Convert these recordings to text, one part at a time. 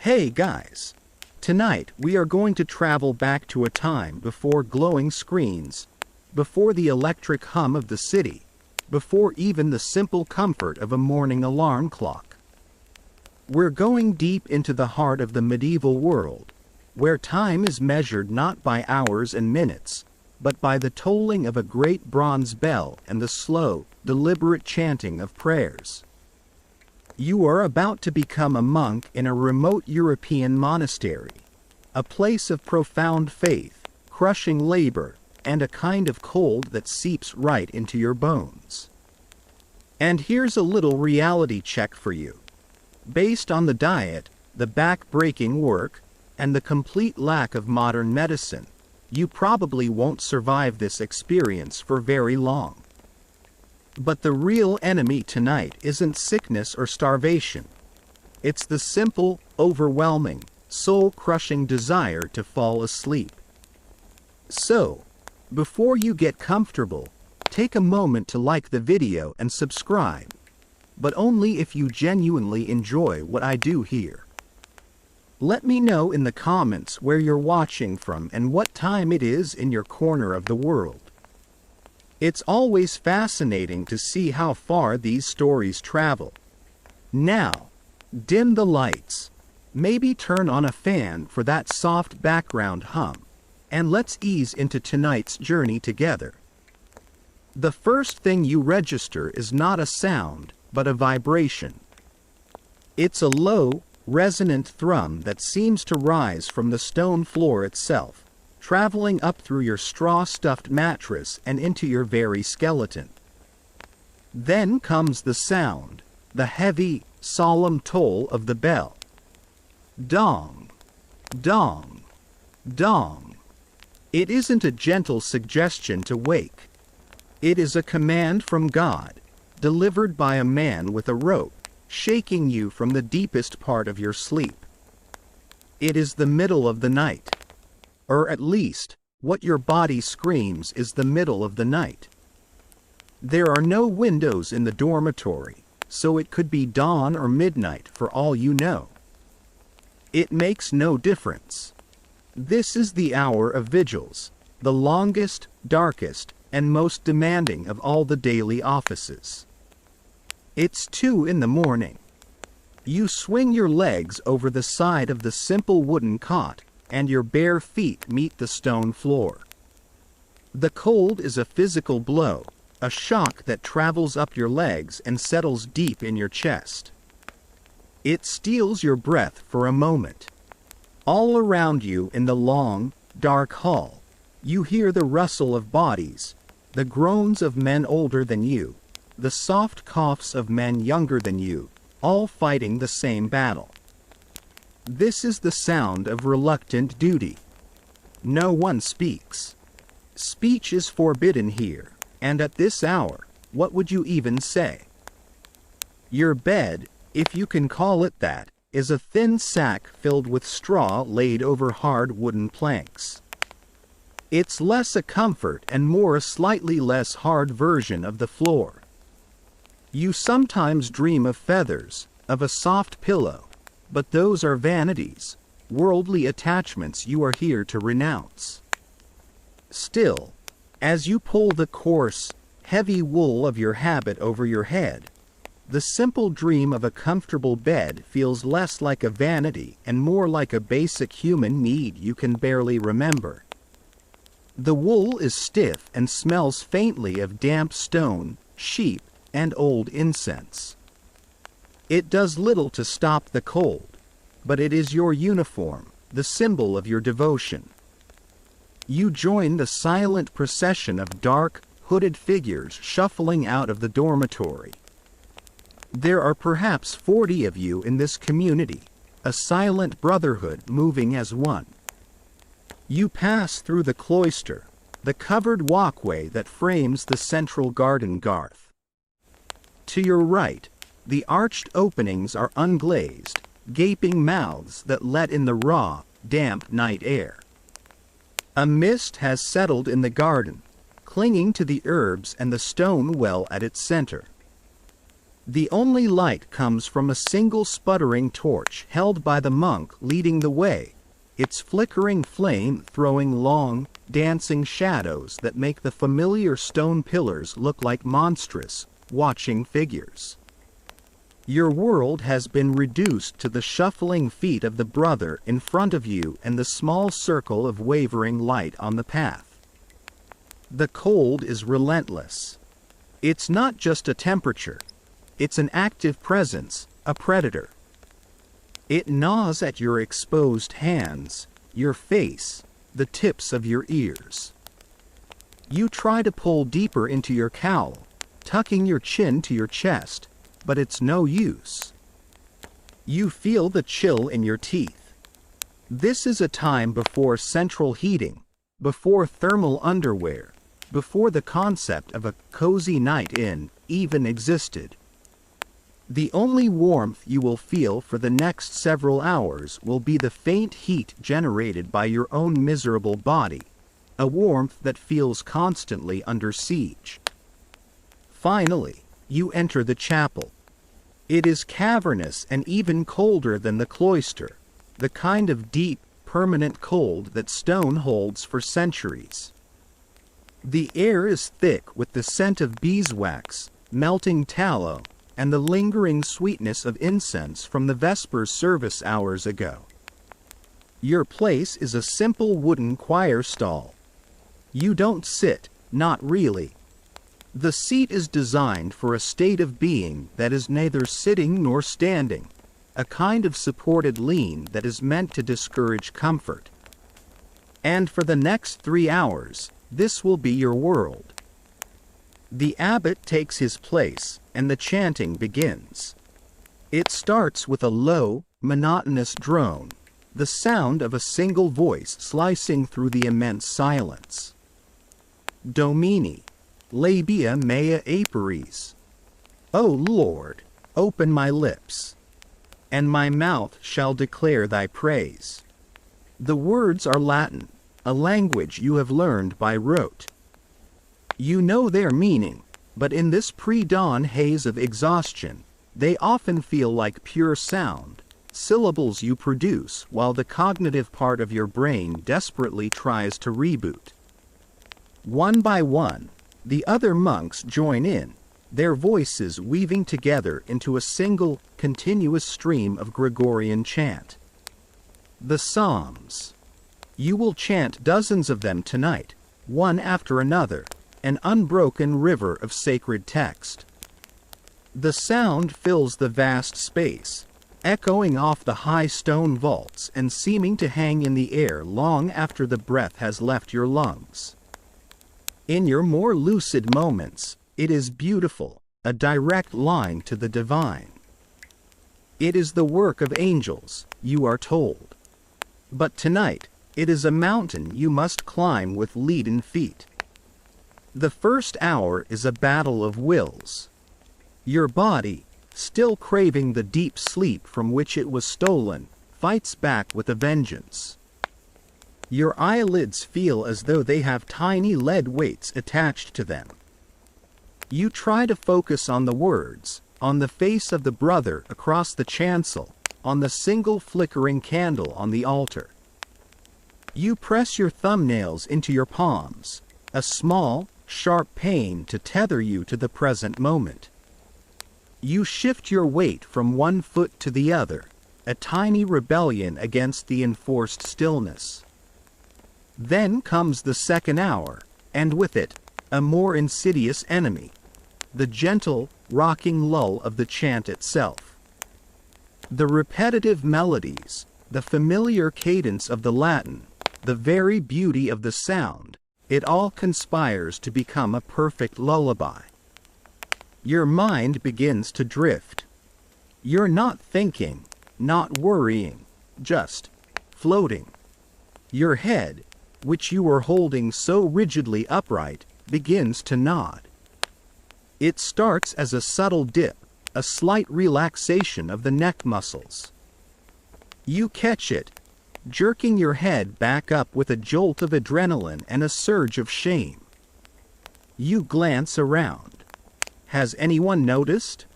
Hey guys! Tonight we are going to travel back to a time before glowing screens, before the electric hum of the city, before even the simple comfort of a morning alarm clock. We're going deep into the heart of the medieval world, where time is measured not by hours and minutes, but by the tolling of a great bronze bell and the slow, deliberate chanting of prayers. You are about to become a monk in a remote European monastery, a place of profound faith, crushing labor, and a kind of cold that seeps right into your bones. And here's a little reality check for you. Based on the diet, the back-breaking work, and the complete lack of modern medicine, you probably won't survive this experience for very long. But the real enemy tonight isn't sickness or starvation. It's the simple, overwhelming, soul-crushing desire to fall asleep. So, before you get comfortable, take a moment to like the video and subscribe, but only if you genuinely enjoy what I do here. Let me know in the comments where you're watching from and what time it is in your corner of the world. It's always fascinating to see how far these stories travel. Now, dim the lights, maybe turn on a fan for that soft background hum, and let's ease into tonight's journey together. The first thing you register is not a sound, but a vibration. It's a low, resonant thrum that seems to rise from the stone floor itself, traveling up through your straw-stuffed mattress and into your very skeleton. Then comes the sound, the heavy, solemn toll of the bell. Dong, dong, dong. It isn't a gentle suggestion to wake. It is a command from God, delivered by a man with a rope, shaking you from the deepest part of your sleep. It is the middle of the night. Or at least, what your body screams is the middle of the night. There are no windows in the dormitory, so it could be dawn or midnight for all you know. It makes no difference. This is the hour of vigils, the longest, darkest, and most demanding of all the daily offices. It's 2 in the morning. You swing your legs over the side of the simple wooden cot, and your bare feet meet the stone floor. The cold is a physical blow, a shock that travels up your legs and settles deep in your chest. It steals your breath for a moment. All around you in the long, dark hall, you hear the rustle of bodies, the groans of men older than you, the soft coughs of men younger than you, all fighting the same battle. This is the sound of reluctant duty. No one speaks. Speech is forbidden here, and at this hour, what would you even say? Your bed, if you can call it that, is a thin sack filled with straw laid over hard wooden planks. It's less a comfort and more a slightly less hard version of the floor. You sometimes dream of feathers, of a soft pillow, but those are vanities, worldly attachments you are here to renounce. Still, as you pull the coarse, heavy wool of your habit over your head, the simple dream of a comfortable bed feels less like a vanity and more like a basic human need you can barely remember. The wool is stiff and smells faintly of damp stone, sheep, and old incense. It does little to stop the cold, but it is your uniform, the symbol of your devotion. You join the silent procession of dark, hooded figures shuffling out of the dormitory. There are perhaps 40 of you in this community, a silent brotherhood moving as one. You pass through the cloister, the covered walkway that frames the central garden garth. To your right, the arched openings are unglazed, gaping mouths that let in the raw, damp night air. A mist has settled in the garden, clinging to the herbs and the stone well at its center. The only light comes from a single sputtering torch held by the monk leading the way, its flickering flame throwing long, dancing shadows that make the familiar stone pillars look like monstrous, watching figures. Your world has been reduced to the shuffling feet of the brother in front of you and the small circle of wavering light on the path. The cold is relentless. It's not just a temperature. It's an active presence, a predator. It gnaws at your exposed hands, your face, the tips of your ears. You try to pull deeper into your cowl, tucking your chin to your chest, but it's no use. You feel the chill in your teeth. This is a time before central heating, before thermal underwear, before the concept of a cozy night in even existed. The only warmth you will feel for the next several hours will be the faint heat generated by your own miserable body, a warmth that feels constantly under siege. Finally, you enter the chapel. It is cavernous and even colder than the cloister, the kind of deep, permanent cold that stone holds for centuries. The air is thick with the scent of beeswax, melting tallow, and the lingering sweetness of incense from the Vespers service hours ago. Your place is a simple wooden choir stall. You don't sit, not really. The seat is designed for a state of being that is neither sitting nor standing, a kind of supported lean that is meant to discourage comfort. And for the next 3 hours, this will be your world. The abbot takes his place, and the chanting begins. It starts with a low, monotonous drone, the sound of a single voice slicing through the immense silence. Domini, labia mea aperis. O Lord, open my lips, and my mouth shall declare thy praise. The words are Latin, a language you have learned by rote. You know their meaning, but in this pre-dawn haze of exhaustion, they often feel like pure sound, syllables you produce while the cognitive part of your brain desperately tries to reboot. One by one, the other monks join in, their voices weaving together into a single, continuous stream of Gregorian chant. The Psalms. You will chant dozens of them tonight, one after another, an unbroken river of sacred text. The sound fills the vast space, echoing off the high stone vaults and seeming to hang in the air long after the breath has left your lungs. In your more lucid moments, it is beautiful, a direct line to the divine. It is the work of angels, you are told. But tonight, it is a mountain you must climb with leaden feet. The first hour is a battle of wills. Your body, still craving the deep sleep from which it was stolen, fights back with a vengeance. Your eyelids feel as though they have tiny lead weights attached to them. You try to focus on the words, on the face of the brother across the chancel, on the single flickering candle on the altar. You press your thumbnails into your palms, a small, sharp pain to tether you to the present moment. You shift your weight from one foot to the other, a tiny rebellion against the enforced stillness. Then comes the second hour, and with it, a more insidious enemy, the gentle, rocking lull of the chant itself. The repetitive melodies, the familiar cadence of the Latin, the very beauty of the sound, it all conspires to become a perfect lullaby. Your mind begins to drift. You're not thinking, not worrying, just floating. Your head, which you were holding so rigidly upright, begins to nod. It starts as a subtle dip, a slight relaxation of the neck muscles. You catch it, jerking your head back up with a jolt of adrenaline and a surge of shame. You glance around. Has anyone noticed?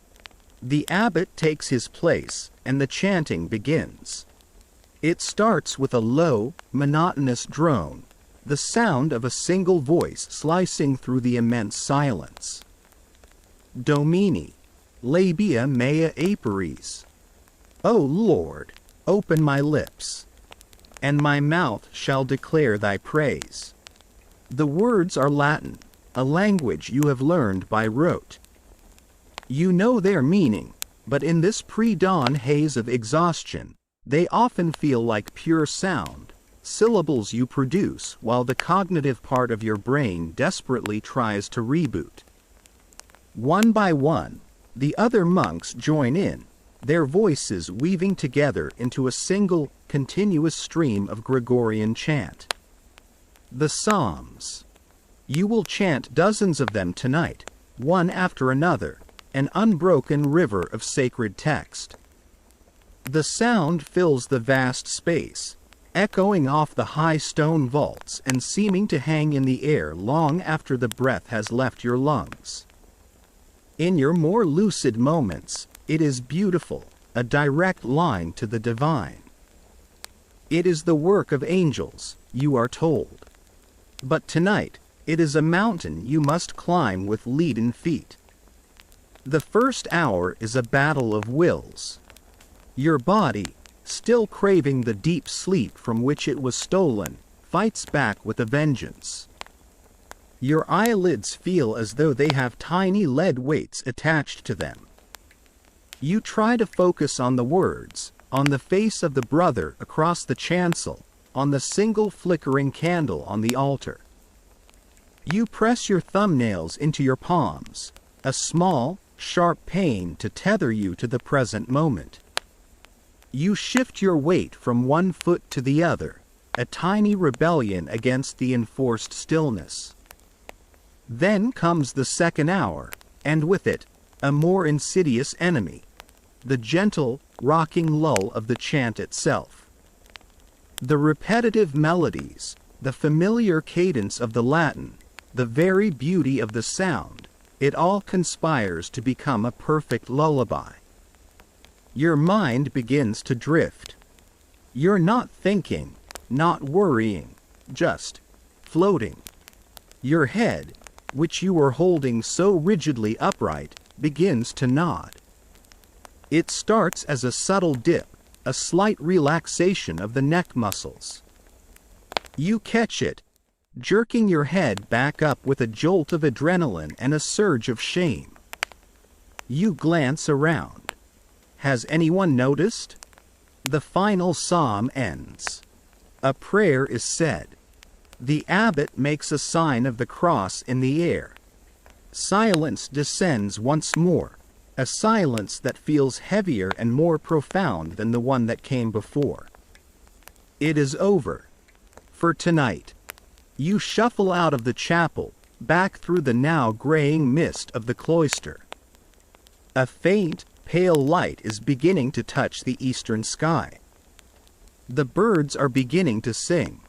The abbot takes his place, and the chanting begins. It starts with a low, monotonous drone, the sound of a single voice slicing through the immense silence. Domini, labia mea aperis. O Lord, open my lips, and my mouth shall declare thy praise. The words are Latin, a language you have learned by rote. You know their meaning, but in this pre-dawn haze of exhaustion, they often feel like pure sound, syllables you produce while the cognitive part of your brain desperately tries to reboot. One by one, the other monks join in, their voices weaving together into a single, continuous stream of Gregorian chant. The Psalms. You will chant dozens of them tonight, one after another, an unbroken river of sacred text. The sound fills the vast space, echoing off the high stone vaults and seeming to hang in the air long after the breath has left your lungs. In your more lucid moments, it is beautiful, a direct line to the divine. It is the work of angels, you are told. But tonight, it is a mountain you must climb with leaden feet. The first hour is a battle of wills. Your body, still craving the deep sleep from which it was stolen, fights back with a vengeance. Your eyelids feel as though they have tiny lead weights attached to them. You try to focus on the words, on the face of the brother across the chancel, on the single flickering candle on the altar. You press your thumbnails into your palms, a small, sharp pain to tether you to the present moment. You shift your weight from one foot to the other, a tiny rebellion against the enforced stillness. Then comes the second hour, and with it, a more insidious enemy, the gentle, rocking lull of the chant itself. The repetitive melodies, the familiar cadence of the Latin, the very beauty of the sound, it all conspires to become a perfect lullaby. Your mind begins to drift. You're not thinking, not worrying, just floating. Your head, which you were holding so rigidly upright, begins to nod. It starts as a subtle dip, a slight relaxation of the neck muscles. You catch it, jerking your head back up with a jolt of adrenaline and a surge of shame. You glance around. Has anyone noticed? The final psalm ends. A prayer is said. The abbot makes a sign of the cross in the air. Silence descends once more, a silence that feels heavier and more profound than the one that came before. It is over. For tonight. You shuffle out of the chapel, back through the now graying mist of the cloister. A faint, pale light is beginning to touch the eastern sky. The birds are beginning to sing.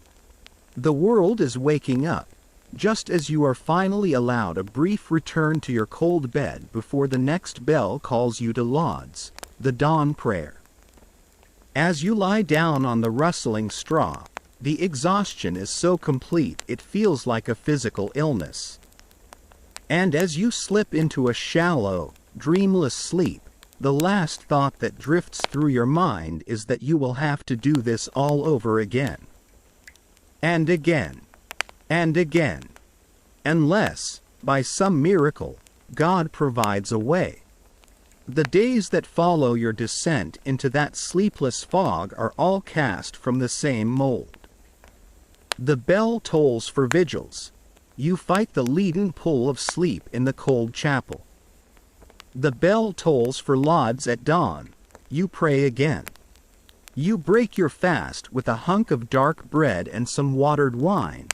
The world is waking up, just as you are finally allowed a brief return to your cold bed before the next bell calls you to lauds, the dawn prayer. As you lie down on the rustling straw, the exhaustion is so complete it feels like a physical illness. And as you slip into a shallow, dreamless sleep, the last thought that drifts through your mind is that you will have to do this all over again. And again. And again. Unless, by some miracle, God provides a way. The days that follow your descent into that sleepless fog are all cast from the same mold. The bell tolls for vigils. You fight the leaden pull of sleep in the cold chapel. The bell tolls for lauds at dawn. You pray again. You break your fast with a hunk of dark bread and some watered wine,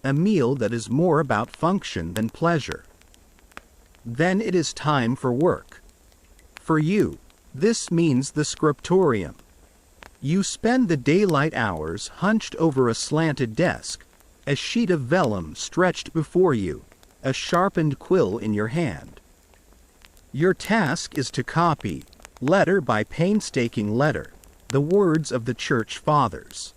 a meal that is more about function than pleasure. Then it is time for work. For you, this means the scriptorium. You spend the daylight hours hunched over a slanted desk, a sheet of vellum stretched before you, a sharpened quill in your hand. Your task is to copy, letter by painstaking letter, the words of the Church Fathers.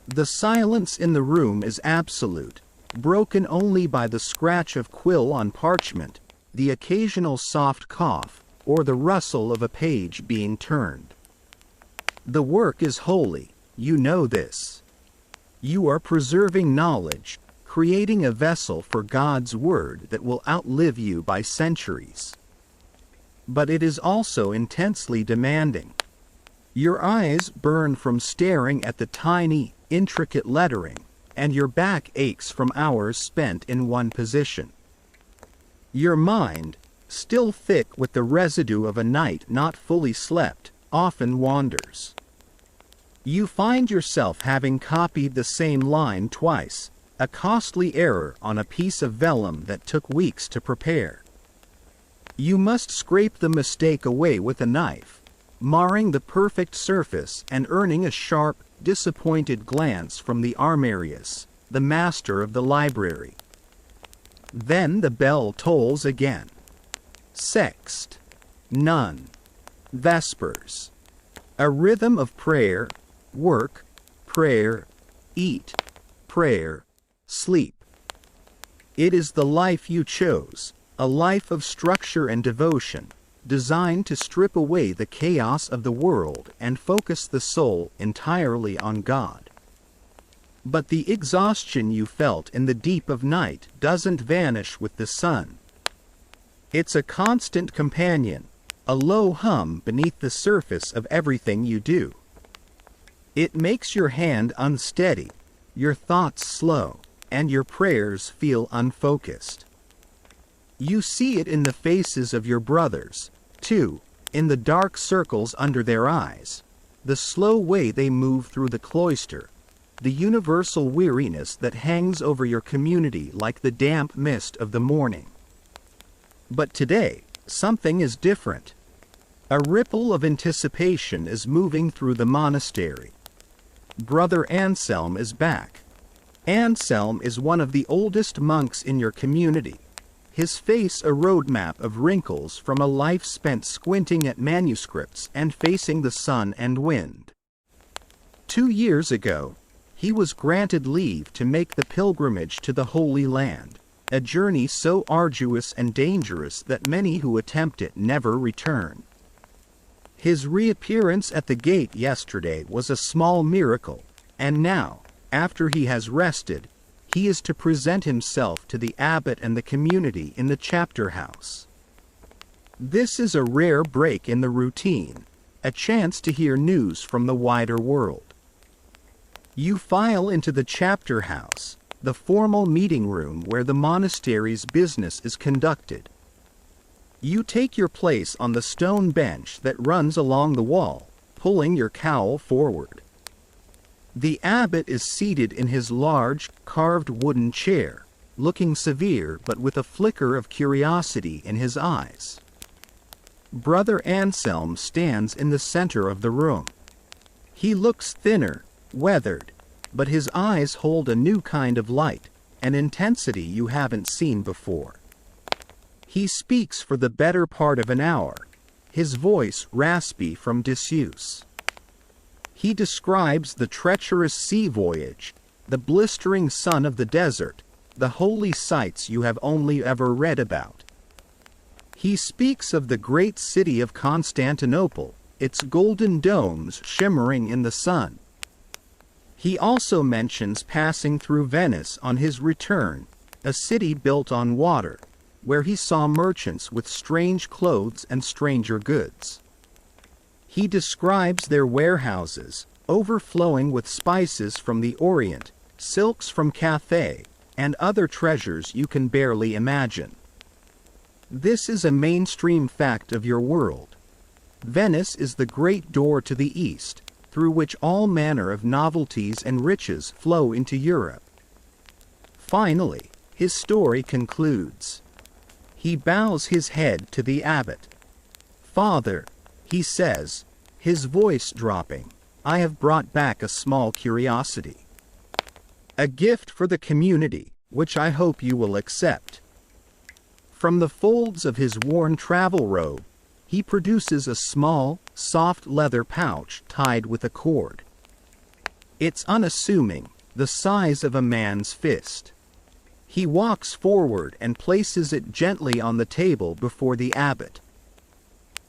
The silence in the room is absolute, broken only by the scratch of quill on parchment, the occasional soft cough, or the rustle of a page being turned. The work is holy, you know this. You are preserving knowledge, creating a vessel for God's Word that will outlive you by centuries. But it is also intensely demanding. Your eyes burn from staring at the tiny, intricate lettering, and your back aches from hours spent in one position. Your mind, still thick with the residue of a night not fully slept, often wanders. You find yourself having copied the same line twice, a costly error on a piece of vellum that took weeks to prepare. You must scrape the mistake away with a knife, marring the perfect surface and earning a sharp, disappointed glance from the armarius, the master of the library. Then the bell tolls again. Sext, none, vespers. A rhythm of prayer, work, prayer, eat, prayer, sleep. It is the life you chose, a life of structure and devotion, designed to strip away the chaos of the world and focus the soul entirely on God. But the exhaustion you felt in the deep of night doesn't vanish with the sun. It's a constant companion, a low hum beneath the surface of everything you do. It makes your hand unsteady, your thoughts slow, and your prayers feel unfocused. You see it in the faces of your brothers, too, in the dark circles under their eyes, the slow way they move through the cloister, the universal weariness that hangs over your community like the damp mist of the morning. But today, something is different. A ripple of anticipation is moving through the monastery. Brother Anselm is back. Anselm is one of the oldest monks in your community, his face a roadmap of wrinkles from a life spent squinting at manuscripts and facing the sun and wind. 2 years ago, he was granted leave to make the pilgrimage to the Holy Land, a journey so arduous and dangerous that many who attempt it never return. His reappearance at the gate yesterday was a small miracle, and now, after he has rested, he is to present himself to the abbot and the community in the chapter house. This is a rare break in the routine, a chance to hear news from the wider world. You file into the chapter house, the formal meeting room where the monastery's business is conducted. You take your place on the stone bench that runs along the wall, pulling your cowl forward. The abbot is seated in his large, carved wooden chair, looking severe but with a flicker of curiosity in his eyes. Brother Anselm stands in the center of the room. He looks thinner, weathered, but his eyes hold a new kind of light, an intensity you haven't seen before. He speaks for the better part of an hour, his voice raspy from disuse. He describes the treacherous sea voyage, the blistering sun of the desert, the holy sights you have only ever read about. He speaks of the great city of Constantinople, its golden domes shimmering in the sun. He also mentions passing through Venice on his return, a city built on water, where he saw merchants with strange clothes and stranger goods. He describes their warehouses, overflowing with spices from the Orient, silks from Cathay, and other treasures you can barely imagine. This is a mainstream fact of your world. Venice is the great door to the East, through which all manner of novelties and riches flow into Europe. Finally, his story concludes. He bows his head to the abbot. "Father," he says, his voice dropping, "I have brought back a small curiosity. A gift for the community, which I hope you will accept." From the folds of his worn travel robe, he produces a small, soft leather pouch tied with a cord. It's unassuming, the size of a man's fist. He walks forward and places it gently on the table before the abbot.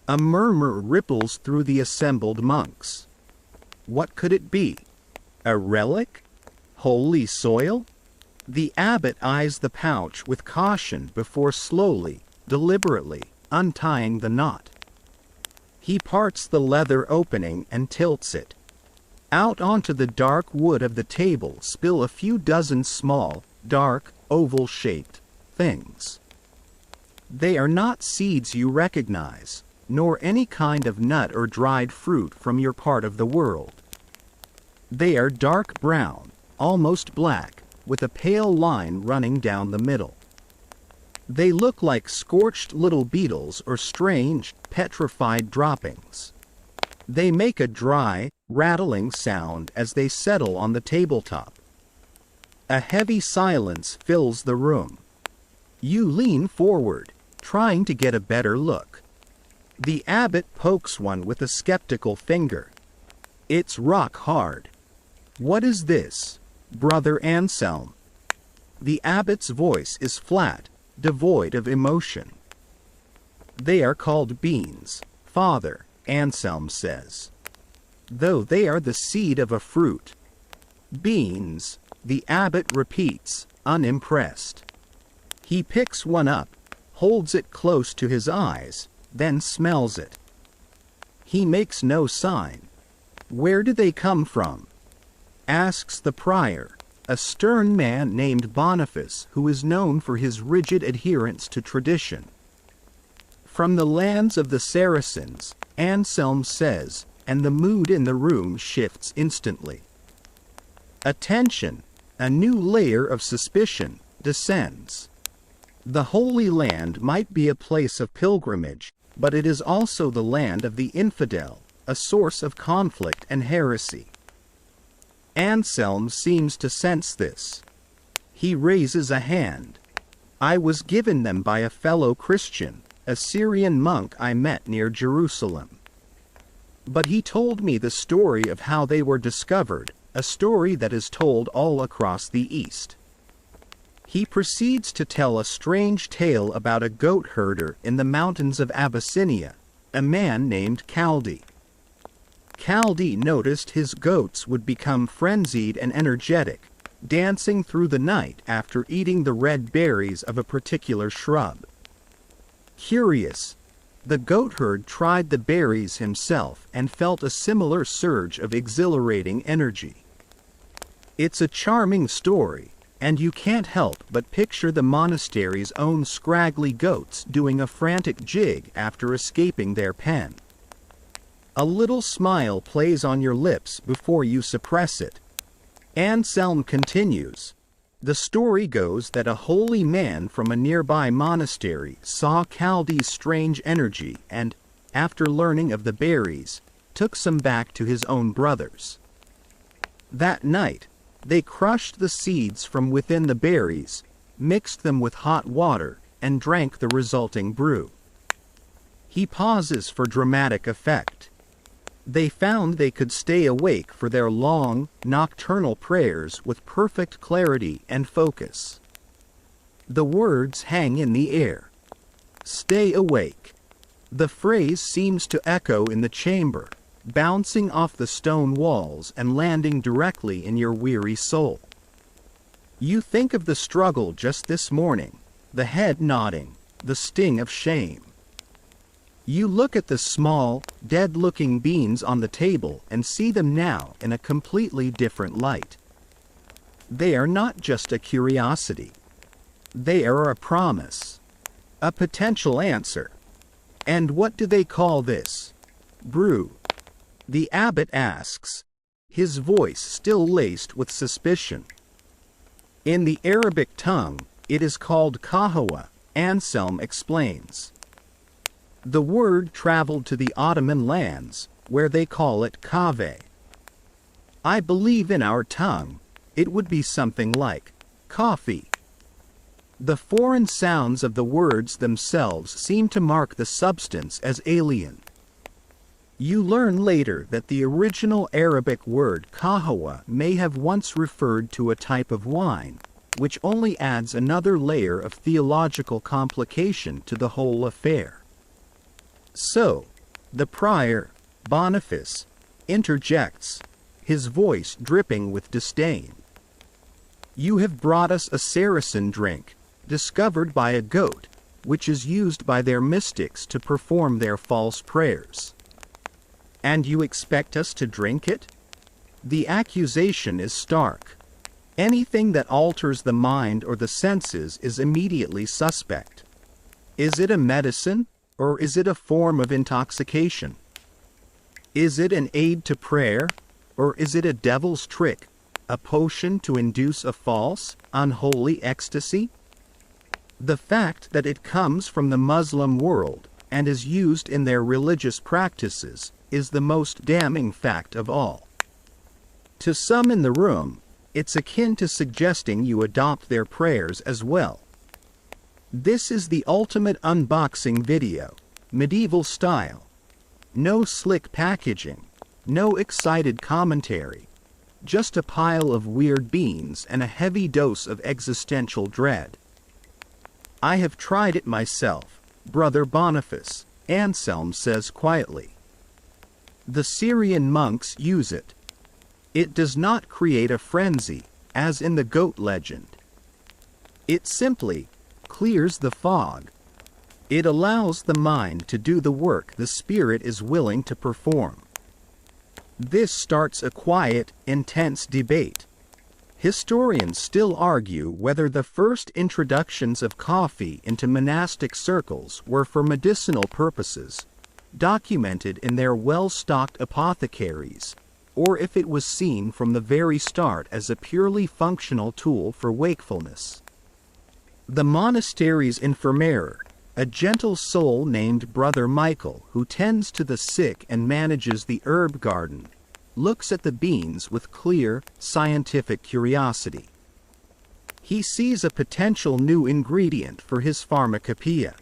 A murmur ripples through the assembled monks. What could it be? A relic? Holy soil? The abbot eyes the pouch with caution before slowly, deliberately, untying the knot. He parts the leather opening and tilts it. Out onto the dark wood of the table spill a few dozen small, dark, oval-shaped things. They are not seeds you recognize, nor any kind of nut or dried fruit from your part of the world. They are dark brown, almost black, with a pale line running down the middle. They look like scorched little beetles or strange, petrified droppings. They make a dry, rattling sound as they settle on the tabletop. A heavy silence fills the room. You lean forward, trying to get a better look. The abbot pokes one with a skeptical finger. It's rock hard. What is this, Brother Anselm? The abbot's voice is flat, devoid of emotion. They are called beans, Father, Anselm says. Though they are the seed of a fruit. Beans, the abbot repeats, unimpressed. He picks one up, holds it close to his eyes, then smells it. He makes no sign. Where do they come from? Asks the prior, a stern man named Boniface who is known for his rigid adherence to tradition. From the lands of the Saracens, Anselm says, and the mood in the room shifts instantly. Attention, a new layer of suspicion, descends. The Holy Land might be a place of pilgrimage, but it is also the land of the infidel, a source of conflict and heresy. Anselm seems to sense this. He raises a hand. I was given them by a fellow Christian, a Syrian monk I met near Jerusalem. But he told me the story of how they were discovered, a story that is told all across the East. He proceeds to tell a strange tale about a goat herder in the mountains of Abyssinia, a man named Chaldee. Chaldee noticed his goats would become frenzied and energetic, dancing through the night after eating the red berries of a particular shrub. Curious, the goatherd tried the berries himself and felt a similar surge of exhilarating energy. It's a charming story, and you can't help but picture the monastery's own scraggly goats doing a frantic jig after escaping their pen. A little smile plays on your lips before you suppress it. Anselm continues. The story goes that a holy man from a nearby monastery saw Chaldee's strange energy and, after learning of the berries, took some back to his own brothers. That night, they crushed the seeds from within the berries, mixed them with hot water, and drank the resulting brew. He pauses for dramatic effect. They found they could stay awake for their long, nocturnal prayers with perfect clarity and focus. The words hang in the air. Stay awake. The phrase seems to echo in the chamber, bouncing off the stone walls and landing directly in your weary soul. You think of the struggle just this morning, the head nodding, the sting of shame. You look at the small, dead-looking beans on the table and see them now in a completely different light. They are not just a curiosity. They are a promise. A potential answer. And what do they call this? Brew. The abbot asks, his voice still laced with suspicion. In the Arabic tongue, it is called kahwa, Anselm explains. The word traveled to the Ottoman lands, where they call it kahve. I believe in our tongue, it would be something like coffee. The foreign sounds of the words themselves seem to mark the substance as alien. You learn later that the original Arabic word kahwa may have once referred to a type of wine, which only adds another layer of theological complication to the whole affair. So, the prior, Boniface, interjects, his voice dripping with disdain. You have brought us a Saracen drink, discovered by a goat, which is used by their mystics to perform their false prayers. And you expect us to drink it? The accusation is stark. Anything that alters the mind or the senses is immediately suspect. Is it a medicine, or is it a form of intoxication? Is it an aid to prayer, or is it a devil's trick, a potion to induce a false, unholy ecstasy? The fact that it comes from the Muslim world, and is used in their religious practices, is the most damning fact of all. To some in the room, it's akin to suggesting you adopt their prayers as well. This is the ultimate unboxing video, medieval style. No slick packaging, no excited commentary, just a pile of weird beans and a heavy dose of existential dread. I have tried it myself, Brother Boniface, Anselm says quietly. The Syrian monks use it. It does not create a frenzy, as in the goat legend. It simply clears the fog. It allows the mind to do the work the spirit is willing to perform. This starts a quiet, intense debate. Historians still argue whether the first introductions of coffee into monastic circles were for medicinal purposes, documented in their well-stocked apothecaries, or if it was seen from the very start as a purely functional tool for wakefulness. The monastery's infirmarier, a gentle soul named Brother Michael who tends to the sick and manages the herb garden, looks at the beans with clear, scientific curiosity. He sees a potential new ingredient for his pharmacopoeia.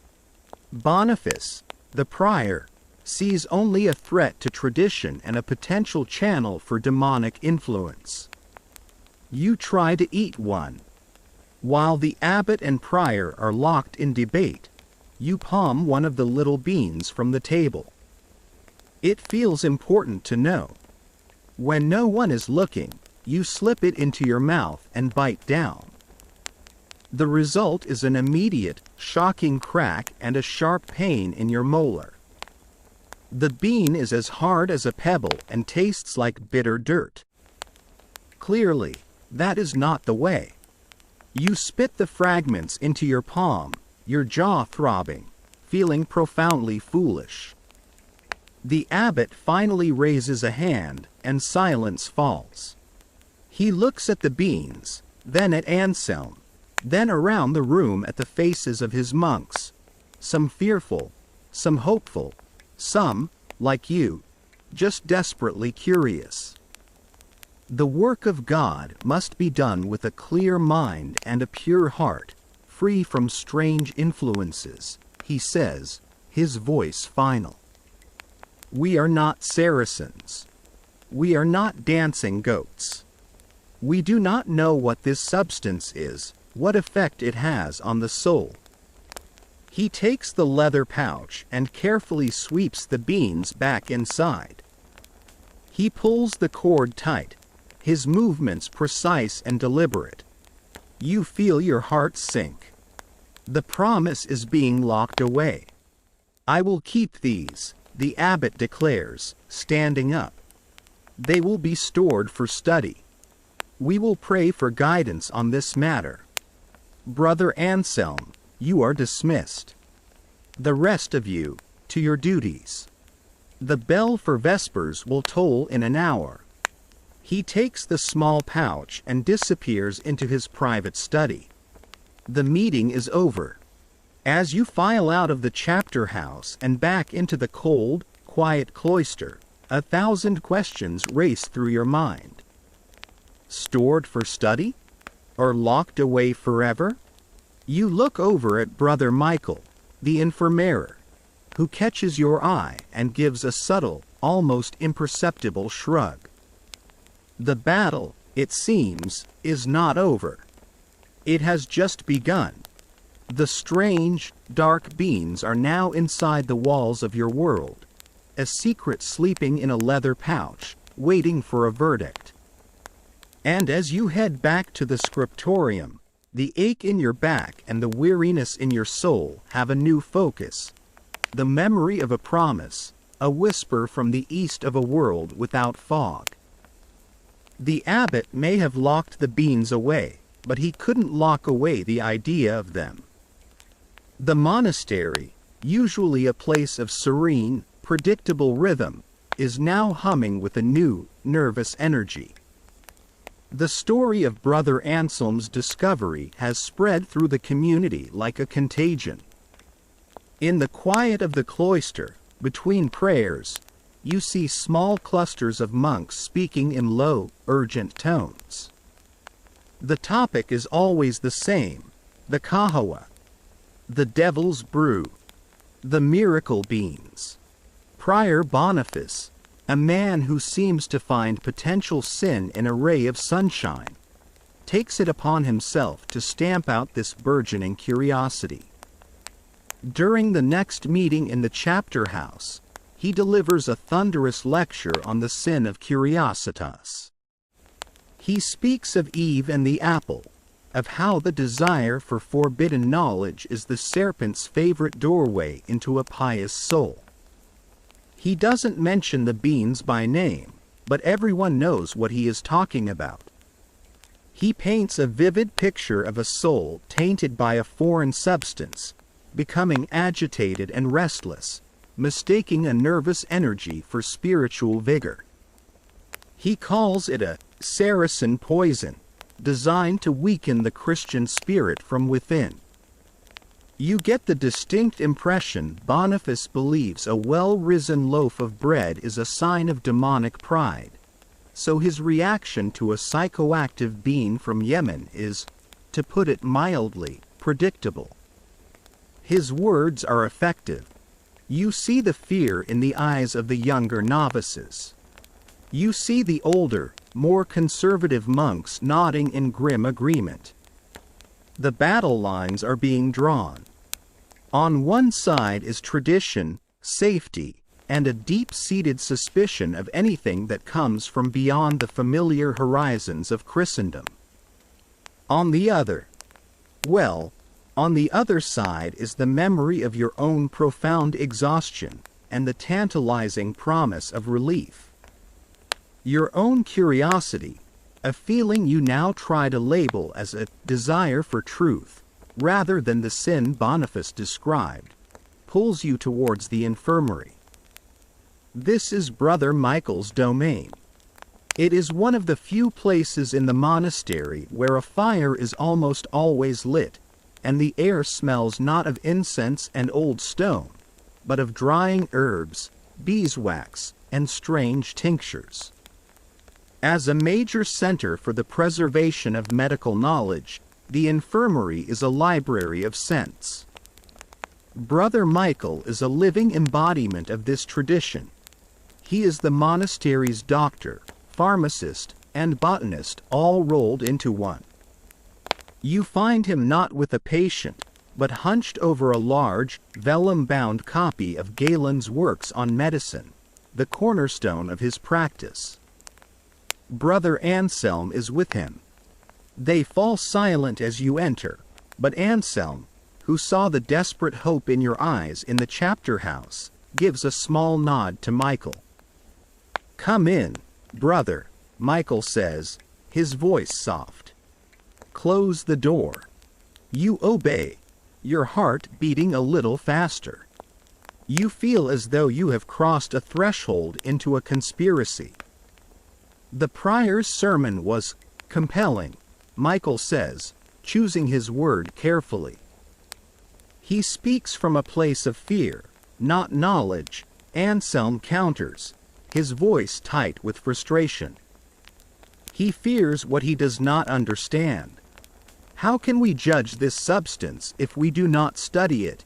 Boniface, the prior, sees only a threat to tradition and a potential channel for demonic influence. You try to eat one. While the abbot and prior are locked in debate, you palm one of the little beans from the table. It feels important to know. When no one is looking, you slip it into your mouth and bite down. The result is an immediate, shocking crack and a sharp pain in your molar. The bean is as hard as a pebble and tastes like bitter dirt. Clearly, that is not the way. You spit the fragments into your palm, your jaw throbbing, feeling profoundly foolish. The abbot finally raises a hand, and silence falls. He looks at the beans, then at Anselm, then around the room at the faces of his monks, some fearful, some hopeful, some, like you, just desperately curious. The work of God must be done with a clear mind and a pure heart, free from strange influences, he says, his voice final. We are not Saracens. We are not dancing goats. We do not know what this substance is, what effect it has on the soul. He takes the leather pouch and carefully sweeps the beans back inside. He pulls the cord tight, his movements precise and deliberate. You feel your heart sink. The promise is being locked away. I will keep these, the abbot declares, standing up. They will be stored for study. We will pray for guidance on this matter. Brother Anselm, you are dismissed. The rest of you, to your duties. The bell for vespers will toll in an hour. He takes the small pouch and disappears into his private study. The meeting is over. As you file out of the chapter house and back into the cold, quiet cloister, 1,000 questions race through your mind. Stored for study? Or locked away forever? You look over at Brother Michael, the infirmary, who catches your eye and gives a subtle, almost imperceptible shrug. The battle, it seems, is not over. It has just begun. The strange, dark beings are now inside the walls of your world, a secret sleeping in a leather pouch, waiting for a verdict. And as you head back to the scriptorium, the ache in your back and the weariness in your soul have a new focus. The memory of a promise, a whisper from the east of a world without fog. The abbot may have locked the beans away, but he couldn't lock away the idea of them. The monastery, usually a place of serene, predictable rhythm, is now humming with a new, nervous energy. The story of Brother Anselm's discovery has spread through the community like a contagion. In the quiet of the cloister, between prayers, you see small clusters of monks speaking in low, urgent tones. The topic is always the same: the kahawa, the devil's brew, the miracle beans. Prior Boniface, a man who seems to find potential sin in a ray of sunshine, takes it upon himself to stamp out this burgeoning curiosity. During the next meeting in the chapter house, he delivers a thunderous lecture on the sin of curiositas. He speaks of Eve and the apple, of how the desire for forbidden knowledge is the serpent's favorite doorway into a pious soul. He doesn't mention the beans by name, but everyone knows what he is talking about. He paints a vivid picture of a soul tainted by a foreign substance, becoming agitated and restless, mistaking a nervous energy for spiritual vigor. He calls it a Saracen poison, designed to weaken the Christian spirit from within. You get the distinct impression Boniface believes a well-risen loaf of bread is a sign of demonic pride, so his reaction to a psychoactive bean from Yemen is, to put it mildly, predictable. His words are effective. You see the fear in the eyes of the younger novices. You see the older, more conservative monks nodding in grim agreement. The battle lines are being drawn. On one side is tradition, safety, and a deep-seated suspicion of anything that comes from beyond the familiar horizons of Christendom. On the other side is the memory of your own profound exhaustion and the tantalizing promise of relief. Your own curiosity, a feeling you now try to label as a desire for truth, rather than the sin Boniface described, pulls you towards the infirmary. This is Brother Michael's domain. It is one of the few places in the monastery where a fire is almost always lit, and the air smells not of incense and old stone, but of drying herbs, beeswax, and strange tinctures. As a major center for the preservation of medical knowledge, the infirmary is a library of scents. Brother Michael is a living embodiment of this tradition. He is the monastery's doctor, pharmacist, and botanist all rolled into one. You find him not with a patient, but hunched over a large, vellum-bound copy of Galen's works on medicine, the cornerstone of his practice. Brother Anselm is with him. They fall silent as you enter, but Anselm, who saw the desperate hope in your eyes in the chapter house, gives a small nod to Michael. "Come in, brother," Michael says, his voice soft. "Close the door." You obey, your heart beating a little faster. You feel as though you have crossed a threshold into a conspiracy. The prior's sermon was compelling, Michael says, choosing his word carefully. He speaks from a place of fear, not knowledge, Anselm counters, his voice tight with frustration. He fears what he does not understand. How can we judge this substance if we do not study it?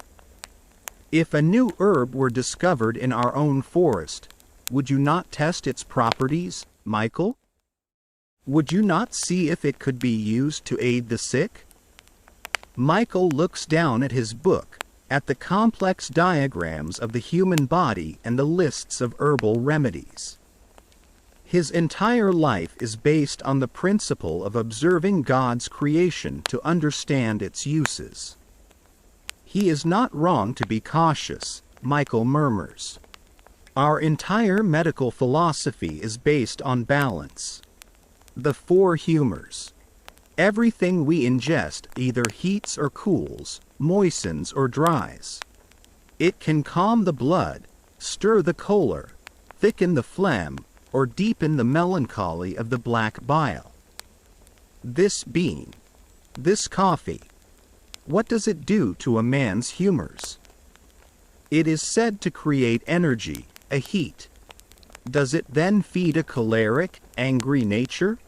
If a new herb were discovered in our own forest, would you not test its properties, Michael? Would you not see if it could be used to aid the sick? Michael looks down at his book, at the complex diagrams of the human body and the lists of herbal remedies. His entire life is based on the principle of observing God's creation to understand its uses. He is not wrong to be cautious, Michael murmurs. Our entire medical philosophy is based on balance. The four humors. Everything we ingest either heats or cools, moistens or dries. It can calm the blood, stir the choler, thicken the phlegm, or deepen the melancholy of the black bile. This bean, this coffee, what does it do to a man's humors? It is said to create energy, a heat. Does it then feed a choleric, angry nature?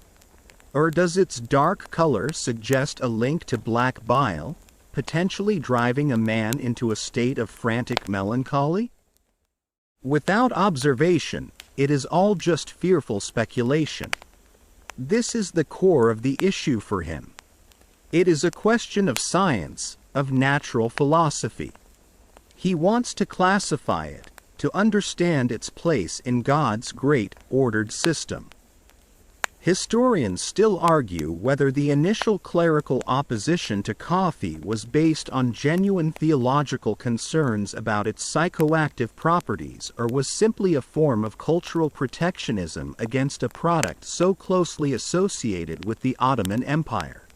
Or does its dark color suggest a link to black bile, potentially driving a man into a state of frantic melancholy? Without observation, it is all just fearful speculation. This is the core of the issue for him. It is a question of science, of natural philosophy. He wants to classify it, to understand its place in God's great, ordered system. Historians still argue whether the initial clerical opposition to coffee was based on genuine theological concerns about its psychoactive properties or was simply a form of cultural protectionism against a product so closely associated with the Ottoman Empire.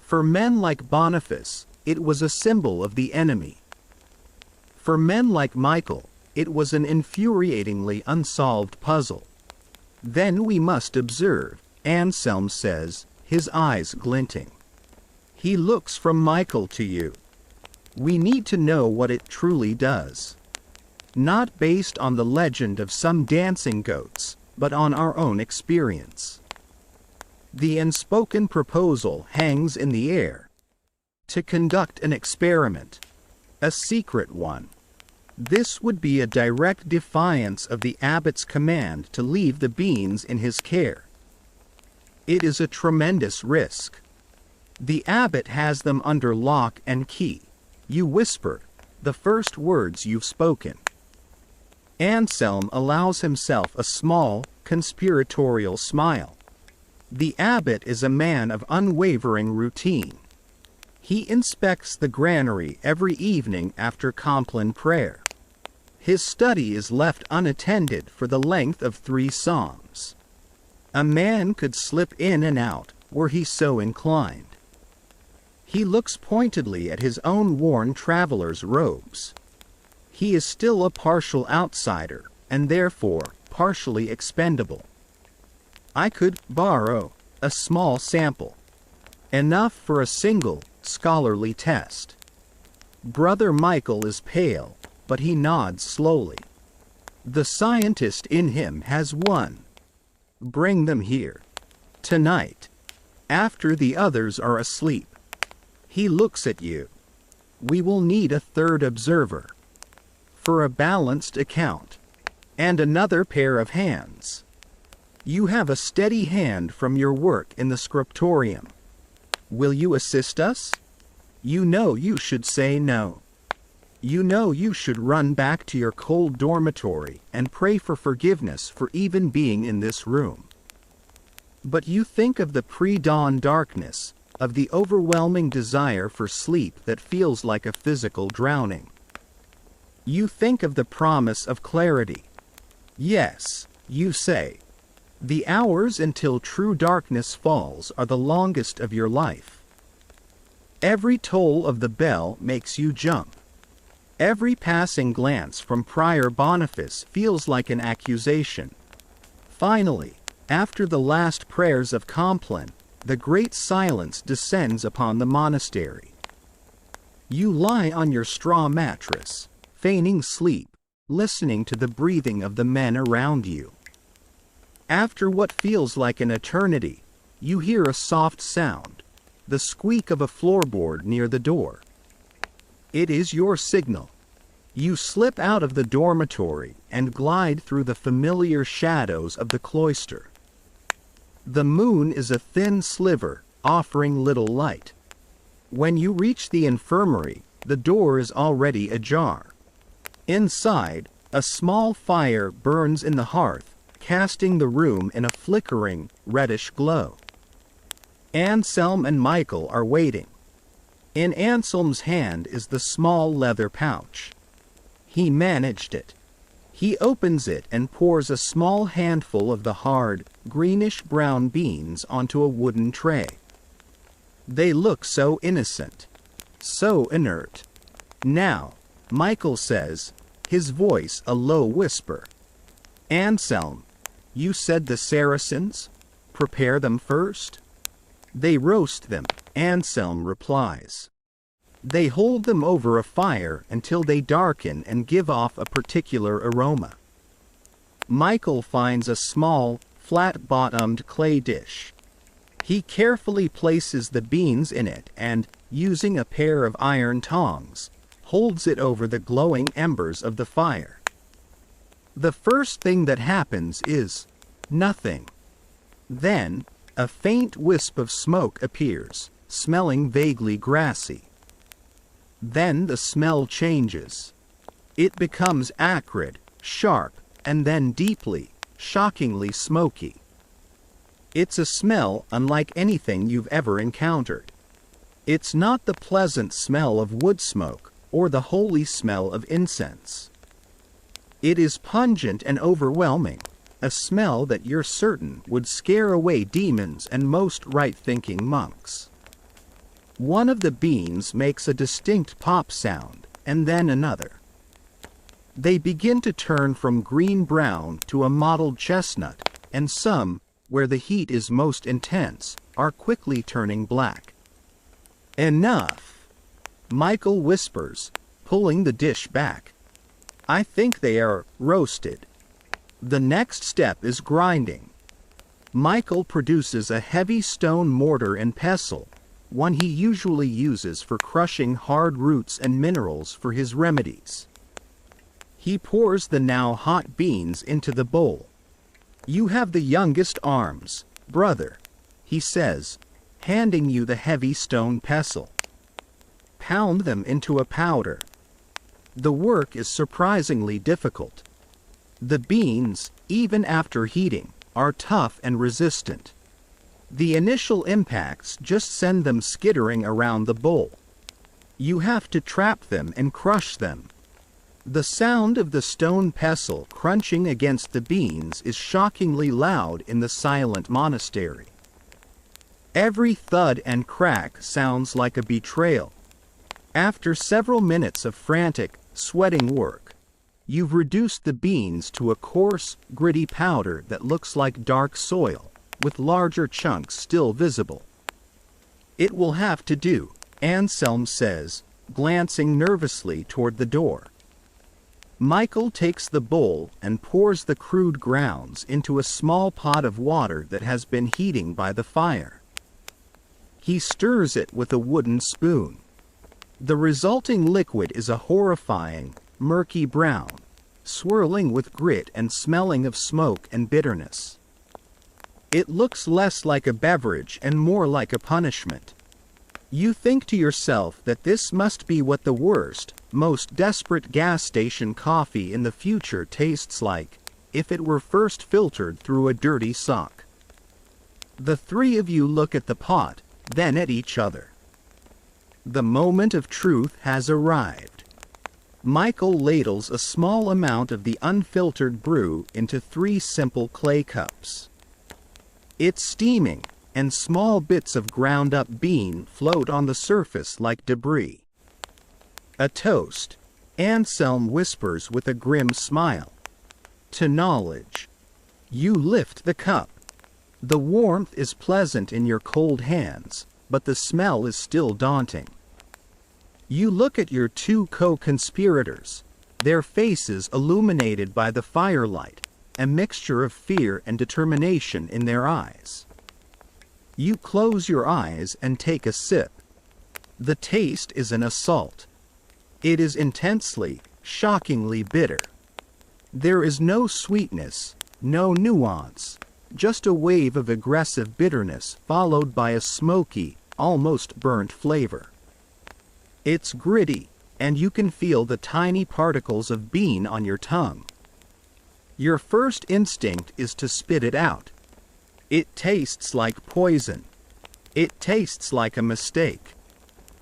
For men like Boniface, it was a symbol of the enemy. For men like Michael, it was an infuriatingly unsolved puzzle. Then we must observe, Anselm says, his eyes glinting. He looks from Michael to you. We need to know what it truly does. Not based on the legend of some dancing goats, but on our own experience. The unspoken proposal hangs in the air. To conduct an experiment. A secret one. This would be a direct defiance of the abbot's command to leave the beans in his care. It is a tremendous risk. The abbot has them under lock and key. You whisper the first words you've spoken. Anselm allows himself a small, conspiratorial smile. The abbot is a man of unwavering routine. He inspects the granary every evening after Compline prayer. His study is left unattended for the length of 3 psalms. A man could slip in and out, were he so inclined. He looks pointedly at his own worn traveler's robes. He is still a partial outsider, and therefore partially expendable. I could borrow a small sample, enough for a single, scholarly test. Brother Michael is pale, but he nods slowly. The scientist in him has one. Bring them here. Tonight. After the others are asleep. He looks at you. We will need a third observer. For a balanced account. And another pair of hands. You have a steady hand from your work in the scriptorium. Will you assist us? You know you should say no. You know you should run back to your cold dormitory and pray for forgiveness for even being in this room. But you think of the pre-dawn darkness, of the overwhelming desire for sleep that feels like a physical drowning. You think of the promise of clarity. Yes, you say. The hours until true darkness falls are the longest of your life. Every toll of the bell makes you jump. Every passing glance from Prior Boniface feels like an accusation. Finally, after the last prayers of Compline, the great silence descends upon the monastery. You lie on your straw mattress, feigning sleep, listening to the breathing of the men around you. After what feels like an eternity, you hear a soft sound. the squeak of a floorboard near the door. It is your signal. You slip out of the dormitory and glide through the familiar shadows of the cloister. The moon is a thin sliver, offering little light. When you reach the infirmary, the door is already ajar. Inside, a small fire burns in the hearth, casting the room in a flickering, reddish glow. Anselm and Michael are waiting. In Anselm's hand is the small leather pouch. He managed it. He opens it and pours a small handful of the hard, greenish-brown beans onto a wooden tray. They look so innocent, so inert. Now, Michael says, his voice a low whisper. Anselm, you said the Saracens? Prepare them first? They roast them, Anselm replies. They hold them over a fire until they darken and give off a particular aroma. Michael finds a small, flat-bottomed clay dish. He carefully places the beans in it and, using a pair of iron tongs, holds it over the glowing embers of the fire. The first thing that happens is nothing. Then, a faint wisp of smoke appears, smelling vaguely grassy. Then the smell changes. It becomes acrid, sharp, and then deeply, shockingly smoky. It's a smell unlike anything you've ever encountered. It's not the pleasant smell of wood smoke, or the holy smell of incense. It is pungent and overwhelming, a smell that you're certain would scare away demons and most right-thinking monks. One of the beans makes a distinct pop sound, and then another. They begin to turn from green-brown to a mottled chestnut, and some, where the heat is most intense, are quickly turning black. Enough! Michael whispers, pulling the dish back. I think they are roasted. The next step is grinding. Michael produces a heavy stone mortar and pestle, one he usually uses for crushing hard roots and minerals for his remedies. He pours the now hot beans into the bowl. You have the youngest arms, brother, he says, handing you the heavy stone pestle. Pound them into a powder. The work is surprisingly difficult. The beans, even after heating, are tough and resistant. The initial impacts just send them skittering around the bowl. You have to trap them and crush them. The sound of the stone pestle crunching against the beans is shockingly loud in the silent monastery. Every thud and crack sounds like a betrayal. After several minutes of frantic, sweating work, you've reduced the beans to a coarse, gritty powder that looks like dark soil, with larger chunks still visible. It will have to do, Anselm says, glancing nervously toward the door. Michael takes the bowl and pours the crude grounds into a small pot of water that has been heating by the fire. He stirs it with a wooden spoon. The resulting liquid is a horrifying, murky brown, swirling with grit and smelling of smoke and bitterness. It looks less like a beverage and more like a punishment. You think to yourself that this must be what the worst, most desperate gas station coffee in the future tastes like, if it were first filtered through a dirty sock. The three of you look at the pot, then at each other. The moment of truth has arrived. Michael ladles a small amount of the unfiltered brew into 3 simple clay cups. It's steaming, and small bits of ground-up bean float on the surface like debris. A toast, Anselm whispers with a grim smile. To knowledge. You lift the cup. The warmth is pleasant in your cold hands, but the smell is still daunting. You look at your 2 co-conspirators, their faces illuminated by the firelight, a mixture of fear and determination in their eyes. You close your eyes and take a sip. The taste is an assault. It is intensely, shockingly bitter. There is no sweetness, no nuance, just a wave of aggressive bitterness followed by a smoky, almost burnt flavor. It's gritty, and you can feel the tiny particles of bean on your tongue. Your first instinct is to spit it out. It tastes like poison. It tastes like a mistake.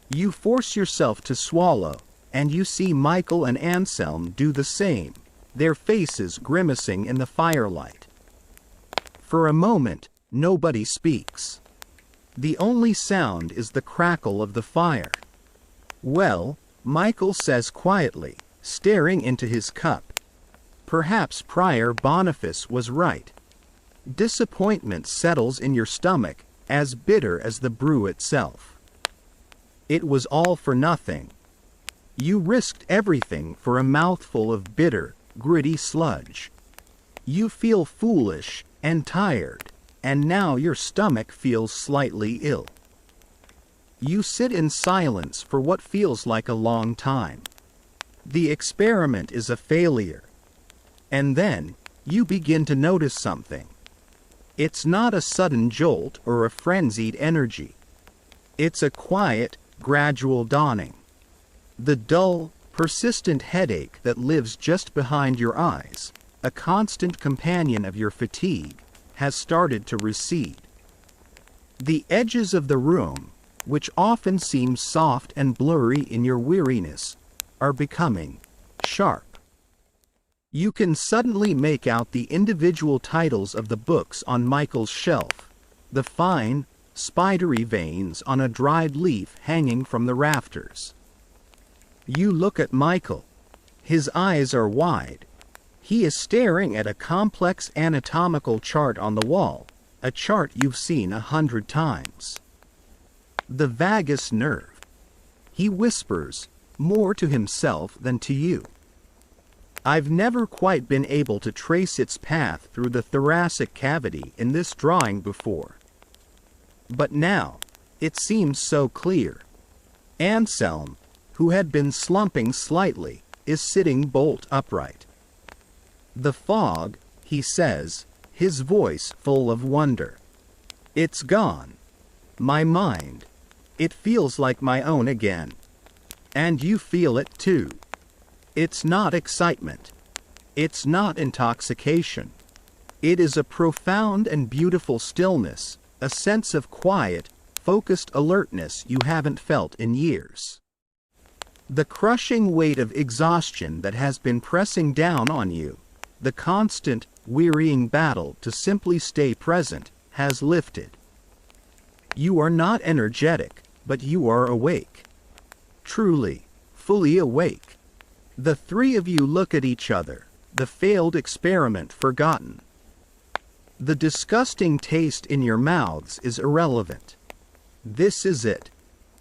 You force yourself to swallow, and you see Michael and Anselm do the same, their faces grimacing in the firelight. For a moment, nobody speaks. The only sound is the crackle of the fire. "Well," Michael says quietly, staring into his cup. Perhaps Prior Boniface was right. Disappointment settles in your stomach, as bitter as the brew itself. It was all for nothing. You risked everything for a mouthful of bitter, gritty sludge. You feel foolish and tired, and now your stomach feels slightly ill. You sit in silence for what feels like a long time. The experiment is a failure. And then, you begin to notice something. It's not a sudden jolt or a frenzied energy. It's a quiet, gradual dawning. The dull, persistent headache that lives just behind your eyes, a constant companion of your fatigue, has started to recede. The edges of the room, which often seem soft and blurry in your weariness, are becoming sharp. You can suddenly make out the individual titles of the books on Michael's shelf, the fine, spidery veins on a dried leaf hanging from the rafters. You look at Michael. His eyes are wide. He is staring at a complex anatomical chart on the wall, a chart you've seen 100 times. The vagus nerve. He whispers, more to himself than to you. I've never quite been able to trace its path through the thoracic cavity in this drawing before. But now, it seems so clear. Anselm, who had been slumping slightly, is sitting bolt upright. The fog, he says, his voice full of wonder. It's gone. My mind. It feels like my own again. And you feel it too. It's not excitement. It's not intoxication. It is a profound and beautiful stillness, a sense of quiet, focused alertness you haven't felt in years. The crushing weight of exhaustion that has been pressing down on you, the constant, wearying battle to simply stay present, has lifted. You are not energetic, but you are awake. Truly, fully awake. The three of you look at each other, the failed experiment forgotten. The disgusting taste in your mouths is irrelevant. This is it.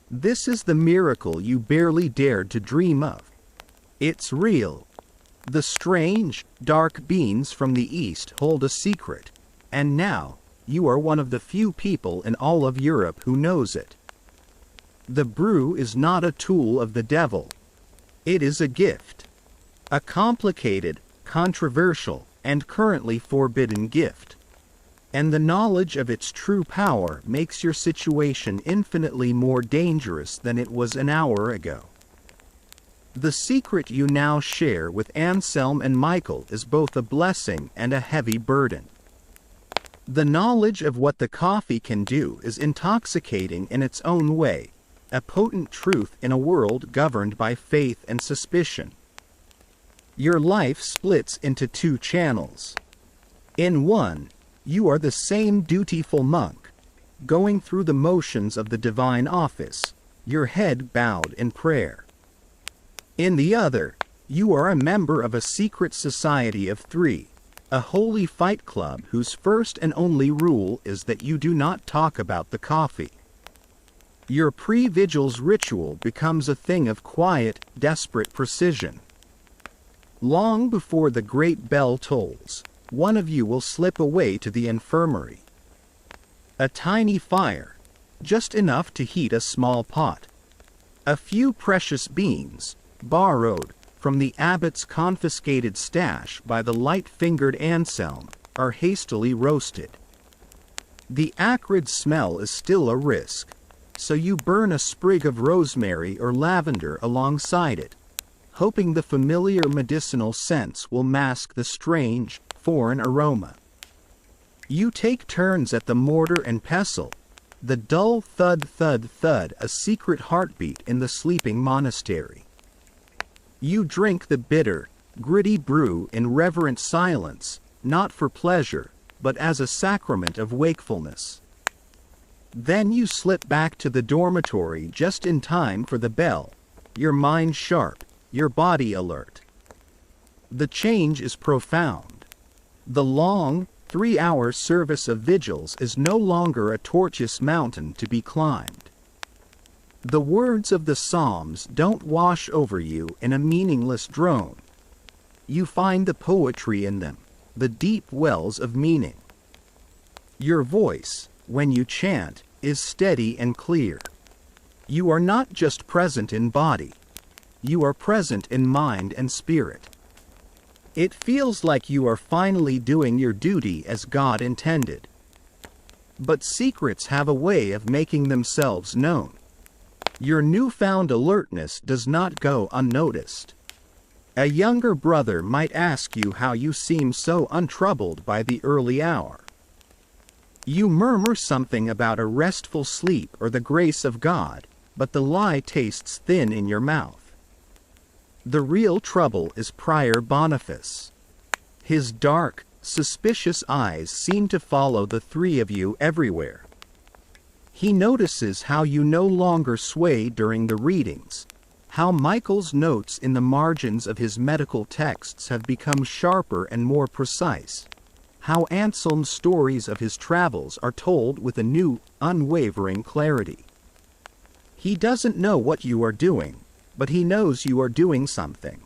This is the miracle you barely dared to dream of. It's real. The strange, dark beans from the East hold a secret, and now, you are one of the few people in all of Europe who knows it. The brew is not a tool of the devil. It is a gift. A complicated, controversial, and currently forbidden gift. And the knowledge of its true power makes your situation infinitely more dangerous than it was an hour ago. The secret you now share with Anselm and Michael is both a blessing and a heavy burden. The knowledge of what the coffee can do is intoxicating in its own way, a potent truth in a world governed by faith and suspicion. Your life splits into two channels. In one, you are the same dutiful monk, going through the motions of the divine office, your head bowed in prayer. In the other, you are a member of a secret society of three, a holy fight club whose first and only rule is that you do not talk about the coffee. Your pre-vigil's ritual becomes a thing of quiet, desperate precision. Long before the great bell tolls, one of you will slip away to the infirmary. A tiny fire, just enough to heat a small pot. A few precious beans, borrowed from the abbot's confiscated stash by the light-fingered Anselm, are hastily roasted. The acrid smell is still a risk, so you burn a sprig of rosemary or lavender alongside it, hoping the familiar medicinal scents will mask the strange, foreign aroma. You take turns at the mortar and pestle, the dull thud-thud-thud, a secret heartbeat in the sleeping monastery. You drink the bitter, gritty brew in reverent silence, not for pleasure, but as a sacrament of wakefulness. Then you slip back to the dormitory just in time for the bell, your mind sharp, your body alert. The change is profound. The long, 3-hour service of vigils is no longer a tortuous mountain to be climbed. The words of the Psalms don't wash over you in a meaningless drone. You find the poetry in them, the deep wells of meaning. Your voice, when you chant, is steady and clear. You are not just present in body. You are present in mind and spirit. It feels like you are finally doing your duty as God intended. But secrets have a way of making themselves known. Your newfound alertness does not go unnoticed. A younger brother might ask you how you seem so untroubled by the early hour. You murmur something about a restful sleep or the grace of God, but the lie tastes thin in your mouth. The real trouble is Prior Boniface. His dark, suspicious eyes seem to follow the three of you everywhere. He notices how you no longer sway during the readings, how Michael's notes in the margins of his medical texts have become sharper and more precise, how Anselm's stories of his travels are told with a new, unwavering clarity. He doesn't know what you are doing, but he knows you are doing something.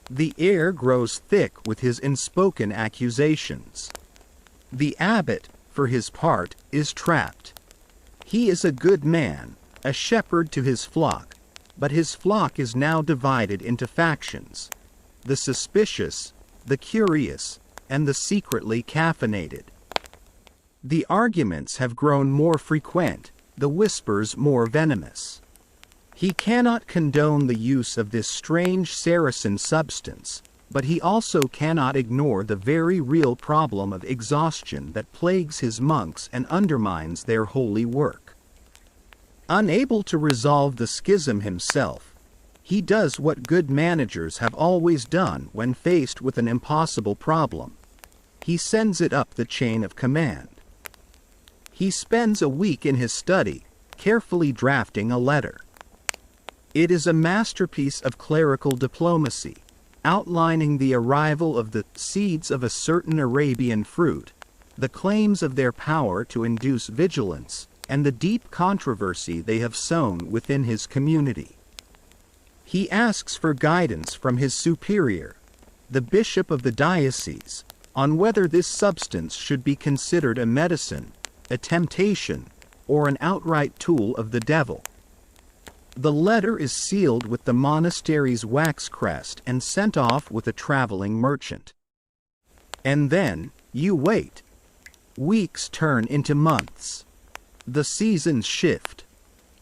The air grows thick with his unspoken accusations. The abbot, for his part, is trapped. He is a good man, a shepherd to his flock, but his flock is now divided into factions: the suspicious, the curious, and the secretly caffeinated. The arguments have grown more frequent, the whispers more venomous. He cannot condone the use of this strange Saracen substance, but he also cannot ignore the very real problem of exhaustion that plagues his monks and undermines their holy work. Unable to resolve the schism himself, he does what good managers have always done when faced with an impossible problem. He sends it up the chain of command. He spends a week in his study, carefully drafting a letter. It is a masterpiece of clerical diplomacy, outlining the arrival of the seeds of a certain Arabian fruit, the claims of their power to induce vigilance, and the deep controversy they have sown within his community. He asks for guidance from his superior, the bishop of the diocese, on whether this substance should be considered a medicine, a temptation, or an outright tool of the devil. The letter is sealed with the monastery's wax crest and sent off with a traveling merchant. And then, you wait. Weeks turn into months. The seasons shift.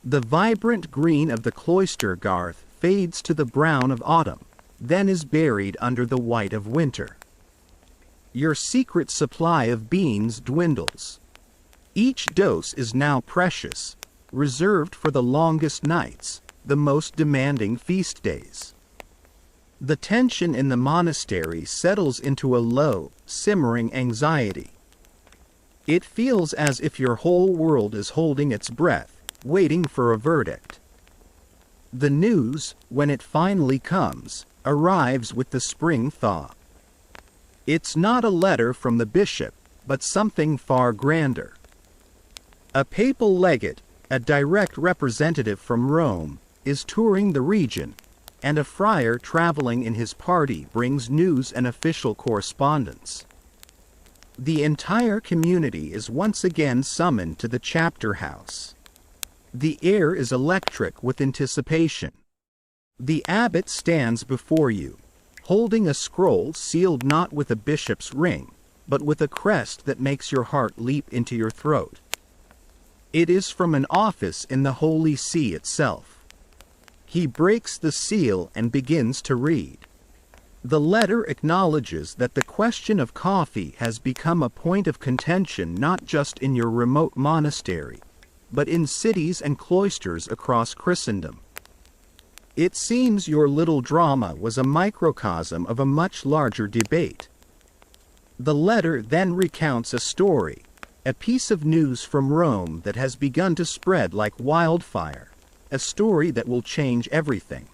The vibrant green of the cloister garth fades to the brown of autumn, then is buried under the white of winter. Your secret supply of beans dwindles. Each dose is now precious, reserved for the longest nights, the most demanding feast days. The tension in the monastery settles into a low, simmering anxiety. It feels as if your whole world is holding its breath, waiting for a verdict. The news, when it finally comes, arrives with the spring thaw. It's not a letter from the bishop, but something far grander. A papal legate, a direct representative from Rome, is touring the region, and a friar traveling in his party brings news and official correspondence. The entire community is once again summoned to the chapter house. The air is electric with anticipation. The abbot stands before you, holding a scroll sealed not with a bishop's ring, but with a crest that makes your heart leap into your throat. It is from an office in the Holy See itself. He breaks the seal and begins to read. The letter acknowledges that the question of coffee has become a point of contention not just in your remote monastery, but in cities and cloisters across Christendom. It seems your little drama was a microcosm of a much larger debate. The letter then recounts a story, a piece of news from Rome that has begun to spread like wildfire, a story that will change everything.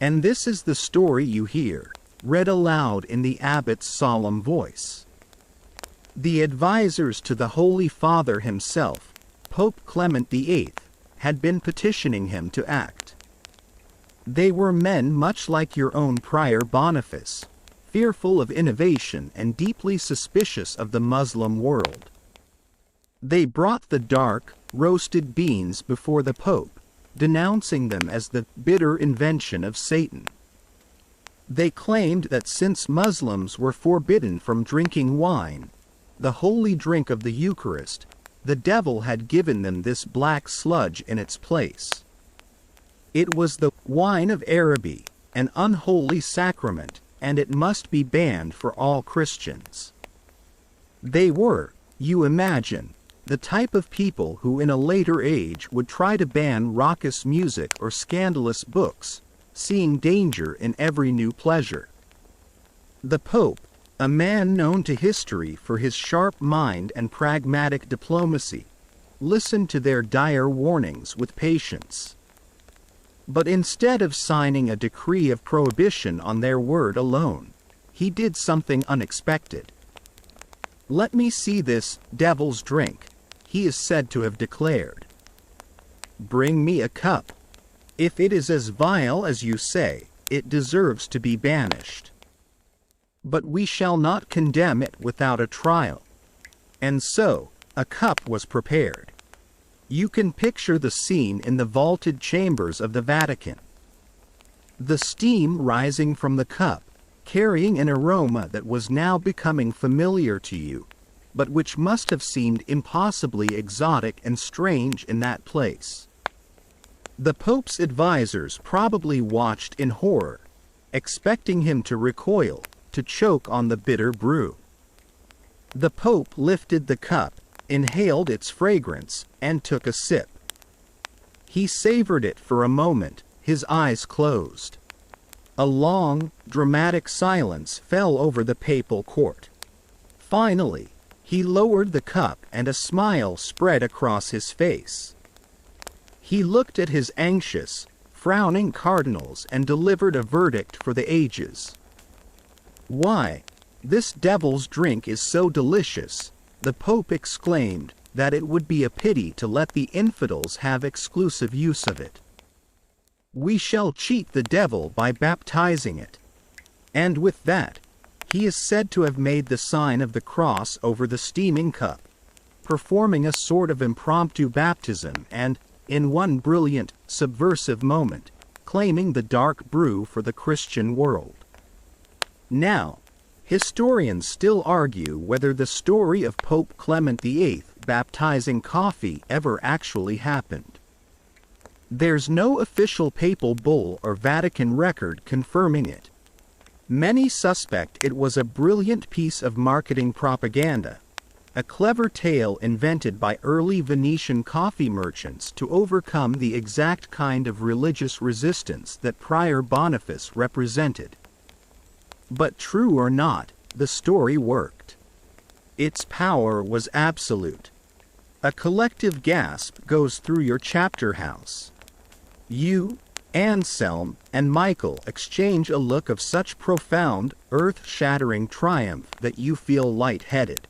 And this is the story you hear, read aloud in the abbot's solemn voice. The advisors to the Holy Father himself, Pope Clement VIII, had been petitioning him to act. They were men much like your own Prior Boniface, fearful of innovation and deeply suspicious of the Muslim world. They brought the dark, roasted beans before the Pope, denouncing them as the bitter invention of Satan. They claimed that since Muslims were forbidden from drinking wine, the holy drink of the Eucharist, the devil had given them this black sludge in its place. It was the wine of Araby, an unholy sacrament, and it must be banned for all Christians. They were, you imagine, the type of people who in a later age would try to ban raucous music or scandalous books, seeing danger in every new pleasure. The Pope, a man known to history for his sharp mind and pragmatic diplomacy, listened to their dire warnings with patience. But instead of signing a decree of prohibition on their word alone, he did something unexpected. "Let me see this devil's drink," he is said to have declared. "Bring me a cup. If it is as vile as you say, it deserves to be banished. But we shall not condemn it without a trial." And so, a cup was prepared. You can picture the scene in the vaulted chambers of the Vatican. The steam rising from the cup, carrying an aroma that was now becoming familiar to you, but which must have seemed impossibly exotic and strange in that place. The Pope's advisors probably watched in horror, expecting him to recoil, to choke on the bitter brew. The Pope lifted the cup, inhaled its fragrance, and took a sip. He savored it for a moment, his eyes closed. A long, dramatic silence fell over the papal court. Finally, he lowered the cup and a smile spread across his face. He looked at his anxious, frowning cardinals and delivered a verdict for the ages. "Why, this devil's drink is so delicious," the Pope exclaimed, "that it would be a pity to let the infidels have exclusive use of it. We shall cheat the devil by baptizing it." And with that, he is said to have made the sign of the cross over the steaming cup, performing a sort of impromptu baptism and, in one brilliant, subversive moment, claiming the dark brew for the Christian world. Now, historians still argue whether the story of Pope Clement VIII baptizing coffee ever actually happened. There's no official papal bull or Vatican record confirming it. Many suspect it was a brilliant piece of marketing propaganda, a clever tale invented by early Venetian coffee merchants to overcome the exact kind of religious resistance that Prior Boniface represented. But true or not, the story worked. Its power was absolute. A collective gasp goes through your chapter house. You, Anselm, and Michael exchange a look of such profound, earth-shattering triumph that you feel light-headed.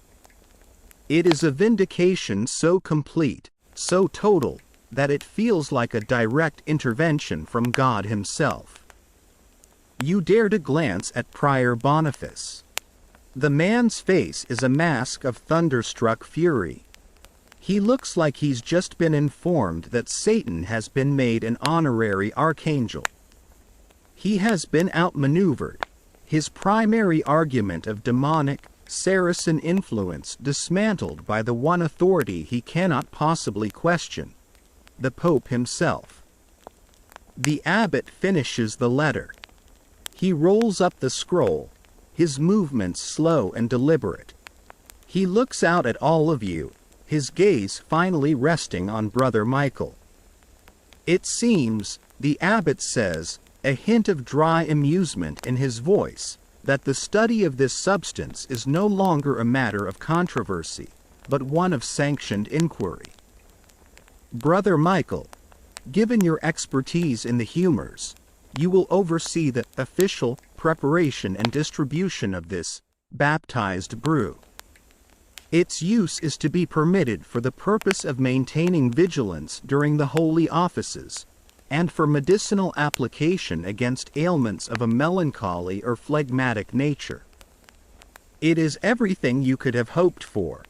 It is a vindication so complete, so total, that it feels like a direct intervention from God himself. You dare to glance at Prior Boniface. The man's face is a mask of thunderstruck fury. He looks like he's just been informed that Satan has been made an honorary archangel. He has been outmaneuvered, his primary argument of demonic, Saracen influence dismantled by the one authority he cannot possibly question, the Pope himself. The abbot finishes the letter. He rolls up the scroll, his movements slow and deliberate. He looks out at all of you, his gaze finally resting on Brother Michael. It seems, the abbot says, a hint of dry amusement in his voice, that the study of this substance is no longer a matter of controversy, but one of sanctioned inquiry. Brother Michael, given your expertise in the humors, you will oversee the official preparation and distribution of this baptized brew. Its use is to be permitted for the purpose of maintaining vigilance during the holy offices, and for medicinal application against ailments of a melancholy or phlegmatic nature. It is everything you could have hoped for.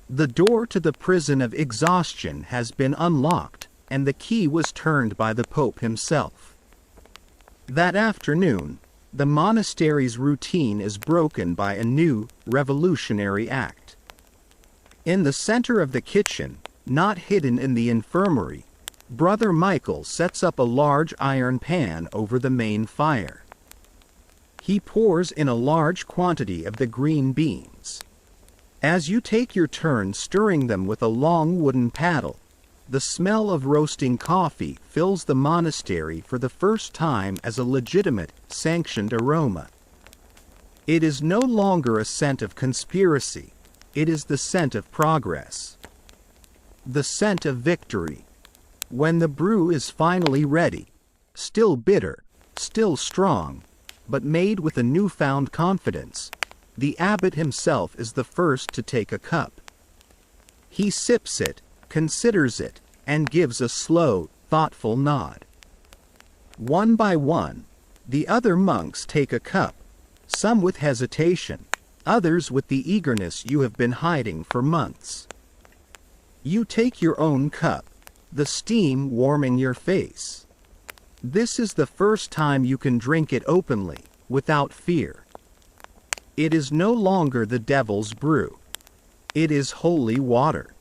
The door to the prison of exhaustion has been unlocked, and the key was turned by the Pope himself. That afternoon, the monastery's routine is broken by a new, revolutionary act. In the center of the kitchen, not hidden in the infirmary, Brother Michael sets up a large iron pan over the main fire. He pours in a large quantity of the green beans. As you take your turn stirring them with a long wooden paddle, the smell of roasting coffee fills the monastery for the first time as a legitimate, sanctioned aroma. It is no longer a scent of conspiracy, it is the scent of progress. The scent of victory. When the brew is finally ready, still bitter, still strong, but made with a newfound confidence, the abbot himself is the first to take a cup. He sips it, considers it, and gives a slow, thoughtful nod. One by one, the other monks take a cup, some with hesitation, others with the eagerness you have been hiding for months. You take your own cup, the steam warming your face. This is the first time you can drink it openly, without fear. It is no longer the devil's brew. It is holy water.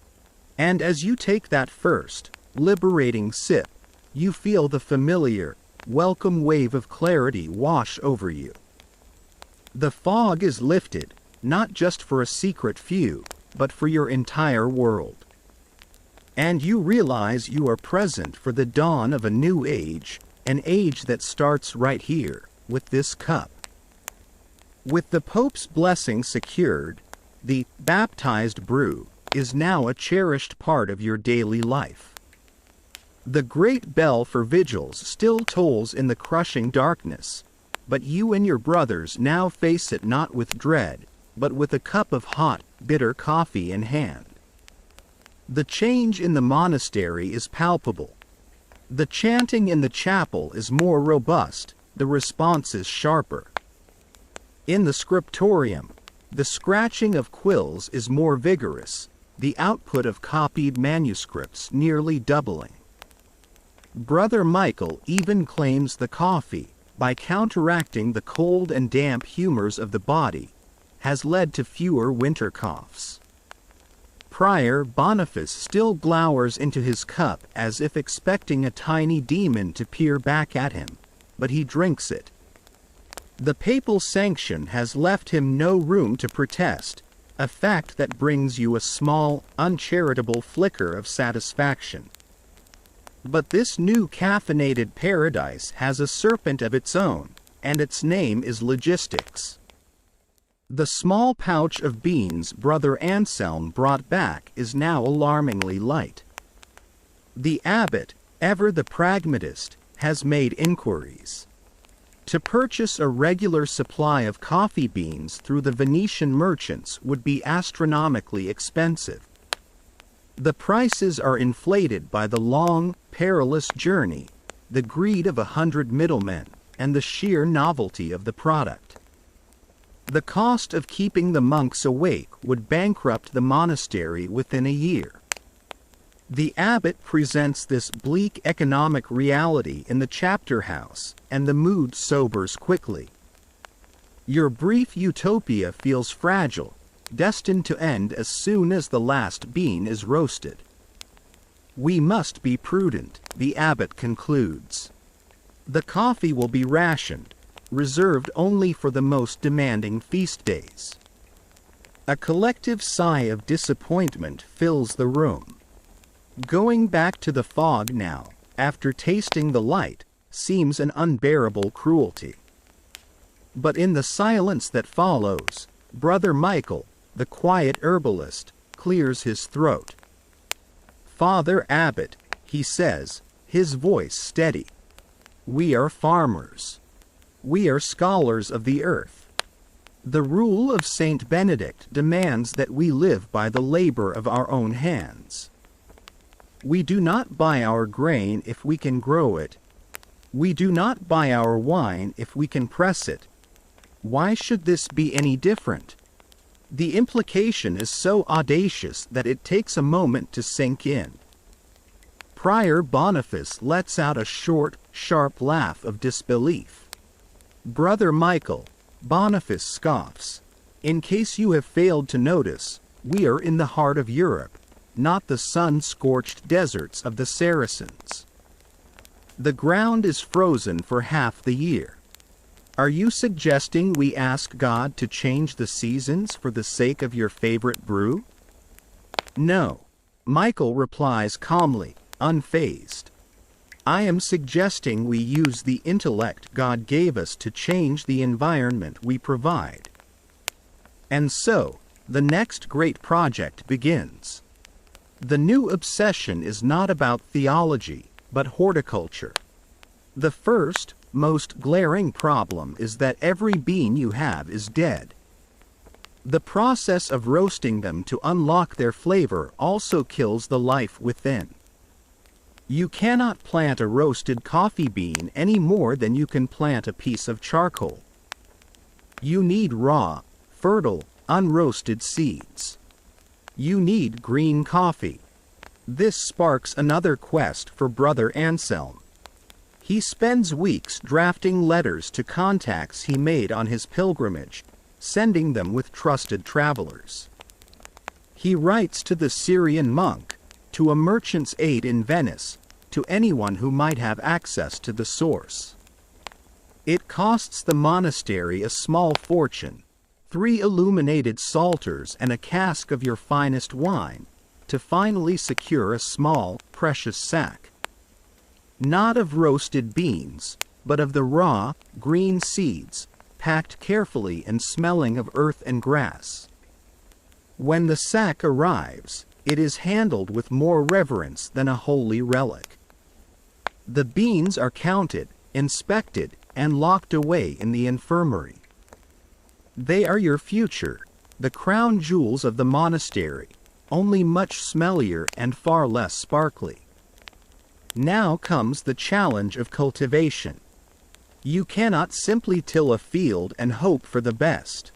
And as you take that first, liberating sip, you feel the familiar, welcome wave of clarity wash over you. The fog is lifted, not just for a secret few, but for your entire world. And you realize you are present for the dawn of a new age, an age that starts right here, with this cup. With the Pope's blessing secured, the baptized brew is now a cherished part of your daily life. The great bell for vigils still tolls in the crushing darkness, but you and your brothers now face it not with dread, but with a cup of hot, bitter coffee in hand. The change in the monastery is palpable. The chanting in the chapel is more robust, the response is sharper. In the scriptorium, the scratching of quills is more vigorous, the output of copied manuscripts nearly doubling. Brother Michael even claims the coffee, by counteracting the cold and damp humors of the body, has led to fewer winter coughs. Prior Boniface still glowers into his cup as if expecting a tiny demon to peer back at him, but he drinks it. The papal sanction has left him no room to protest, a fact that brings you a small, uncharitable flicker of satisfaction. But this new caffeinated paradise has a serpent of its own, and its name is logistics. The small pouch of beans Brother Anselm brought back is now alarmingly light. The abbot, ever the pragmatist, has made inquiries. To purchase a regular supply of coffee beans through the Venetian merchants would be astronomically expensive. The prices are inflated by the long, perilous journey, the greed of 100 middlemen, and the sheer novelty of the product. The cost of keeping the monks awake would bankrupt the monastery within a year. The abbot presents this bleak economic reality in the chapter house, and the mood sobers quickly. Your brief utopia feels fragile, destined to end as soon as the last bean is roasted. We must be prudent, the abbot concludes. The coffee will be rationed, reserved only for the most demanding feast days. A collective sigh of disappointment fills the room. Going back to the fog now, after tasting the light, seems an unbearable cruelty. But in the silence that follows, Brother Michael, the quiet herbalist, clears his throat. "Father Abbot," he says, his voice steady, "we are farmers. We are scholars of the earth. The rule of Saint Benedict demands that we live by the labor of our own hands. We do not buy our grain if we can grow it. We do not buy our wine if we can press it. Why should this be any different?" The implication is so audacious that it takes a moment to sink in. Prior Boniface lets out a short, sharp laugh of disbelief. "Brother Michael," Boniface scoffs, "in case you have failed to notice, we are in the heart of Europe, not the sun-scorched deserts of the Saracens. The ground is frozen for half the year. Are you suggesting we ask God to change the seasons for the sake of your favorite brew?" "No," Michael replies calmly, unfazed. "I am suggesting we use the intellect God gave us to change the environment we provide." And so, the next great project begins. The new obsession is not about theology, but horticulture. The first, most glaring problem is that every bean you have is dead. The process of roasting them to unlock their flavor also kills the life within. You cannot plant a roasted coffee bean any more than you can plant a piece of charcoal. You need raw, fertile, unroasted seeds. You need green coffee. This sparks another quest for Brother Anselm. He spends weeks drafting letters to contacts he made on his pilgrimage, sending them with trusted travelers. He writes to the Syrian monk, to a merchant's aide in Venice, to anyone who might have access to the source. It costs the monastery a small fortune, 3 illuminated psalters and a cask of your finest wine, to finally secure a small, precious sack. Not of roasted beans, but of the raw, green seeds, packed carefully and smelling of earth and grass. When the sack arrives, it is handled with more reverence than a holy relic. The beans are counted, inspected, and locked away in the infirmary. They are your future, the crown jewels of the monastery, only much smellier and far less sparkly. Now comes the challenge of cultivation. You cannot simply till a field and hope for the best.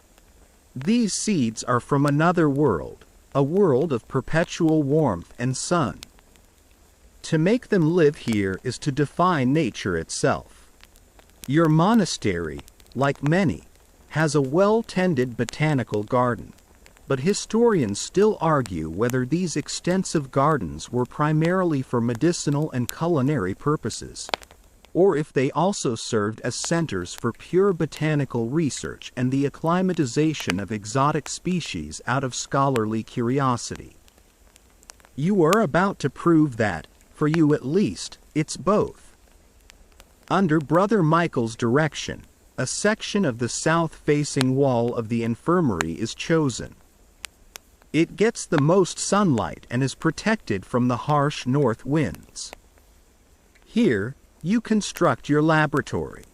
These seeds are from another world, a world of perpetual warmth and sun. To make them live here is to defy nature itself. Your monastery, like many, has a well-tended botanical garden, but historians still argue whether these extensive gardens were primarily for medicinal and culinary purposes, or if they also served as centers for pure botanical research and the acclimatization of exotic species out of scholarly curiosity. You are about to prove that, for you at least, it's both. Under Brother Michael's direction, a section of the south-facing wall of the infirmary is chosen. It gets the most sunlight and is protected from the harsh north winds. Here, you construct your laboratory.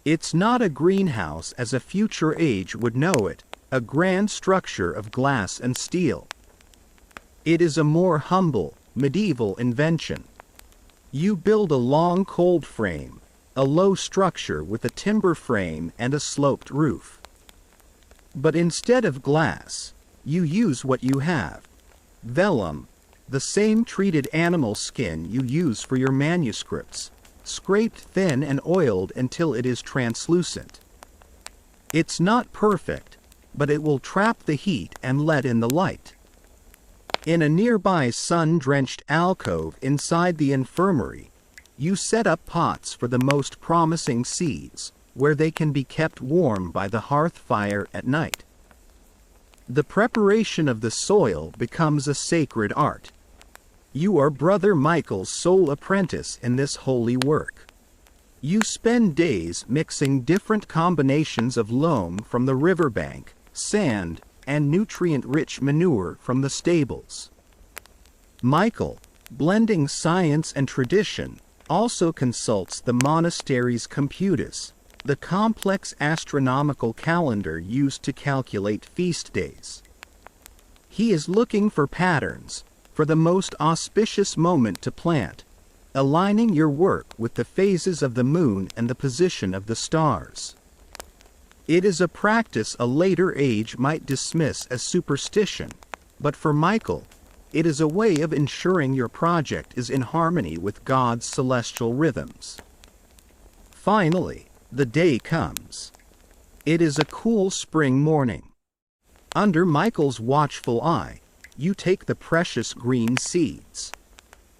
It's not a greenhouse as a future age would know it, a grand structure of glass and steel. It is a more humble, medieval invention. You build a long cold frame, a low structure with a timber frame and a sloped roof. But instead of glass, you use what you have. Vellum, the same treated animal skin you use for your manuscripts, scraped thin and oiled until it is translucent. It's not perfect, but it will trap the heat and let in the light. In a nearby sun-drenched alcove inside the infirmary, you set up pots for the most promising seeds, where they can be kept warm by the hearth fire at night. The preparation of the soil becomes a sacred art. You are Brother Michael's sole apprentice in this holy work. You spend days mixing different combinations of loam from the riverbank, sand, and nutrient-rich manure from the stables. Michael, blending science and tradition, also consults the monastery's computus, the complex astronomical calendar used to calculate feast days. He is looking for patterns, for the most auspicious moment to plant, aligning your work with the phases of the moon and the position of the stars. It is a practice a later age might dismiss as superstition, but for Michael, it is a way of ensuring your project is in harmony with God's celestial rhythms. Finally, the day comes. It is a cool spring morning. Under Michael's watchful eye, you take the precious green seeds.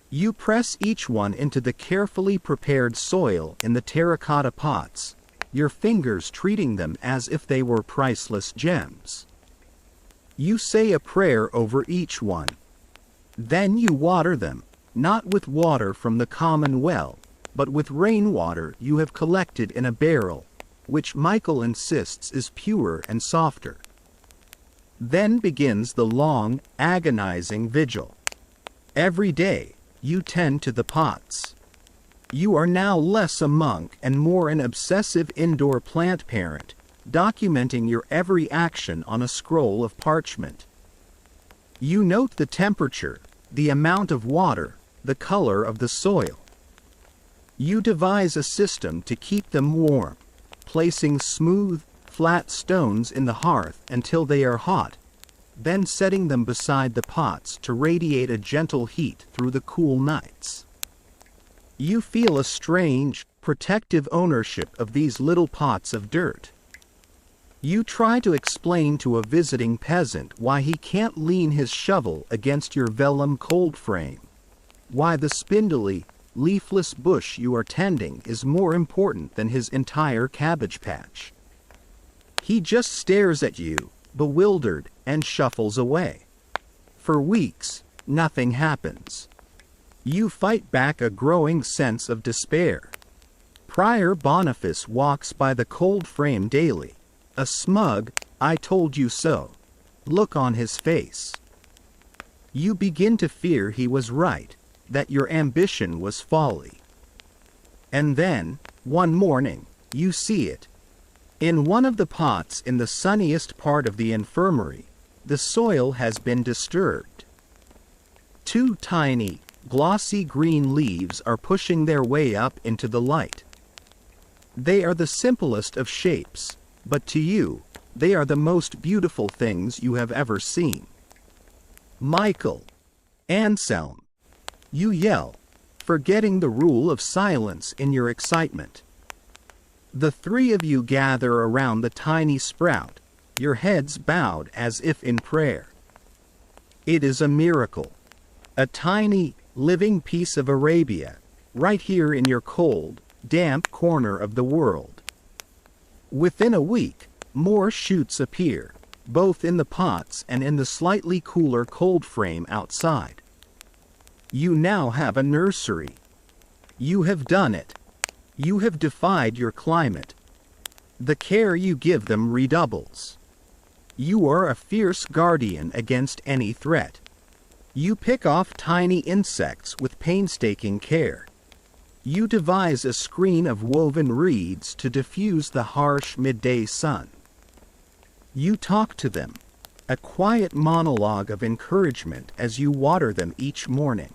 You press each one into the carefully prepared soil in the terracotta pots, your fingers treating them as if they were priceless gems. You say a prayer over each one. Then you water them, not with water from the common well, but with rainwater you have collected in a barrel, which Michael insists is purer and softer. Then begins the long, agonizing vigil. Every day, you tend to the pots. You are now less a monk and more an obsessive indoor plant parent, documenting your every action on a scroll of parchment. You note the temperature, the amount of water, the color of the soil. You devise a system to keep them warm, placing smooth, flat stones in the hearth until they are hot, then setting them beside the pots to radiate a gentle heat through the cool nights. You feel a strange, protective ownership of these little pots of dirt. You try to explain to a visiting peasant why he can't lean his shovel against your vellum cold frame, why the spindly, leafless bush you are tending is more important than his entire cabbage patch. He just stares at you, bewildered, and shuffles away. For weeks, nothing happens. You fight back a growing sense of despair. Prior Boniface walks by the cold frame daily, a smug, "I told you so" look on his face. You begin to fear he was right, that your ambition was folly. And then, one morning, you see it. In one of the pots in the sunniest part of the infirmary, the soil has been disturbed. Two tiny, glossy green leaves are pushing their way up into the light. They are the simplest of shapes, but to you, they are the most beautiful things you have ever seen. "Michael! Anselm!" you yell, forgetting the rule of silence in your excitement. The three of you gather around the tiny sprout, your heads bowed as if in prayer. It is a miracle. A tiny, living piece of Arabia, right here in your cold, damp corner of the world. Within a week, more shoots appear, both in the pots and in the slightly cooler cold frame outside. You now have a nursery. You have done it. You have defied your climate. The care you give them redoubles. You are a fierce guardian against any threat. You pick off tiny insects with painstaking care. You devise a screen of woven reeds to diffuse the harsh midday sun. You talk to them, a quiet monologue of encouragement as you water them each morning.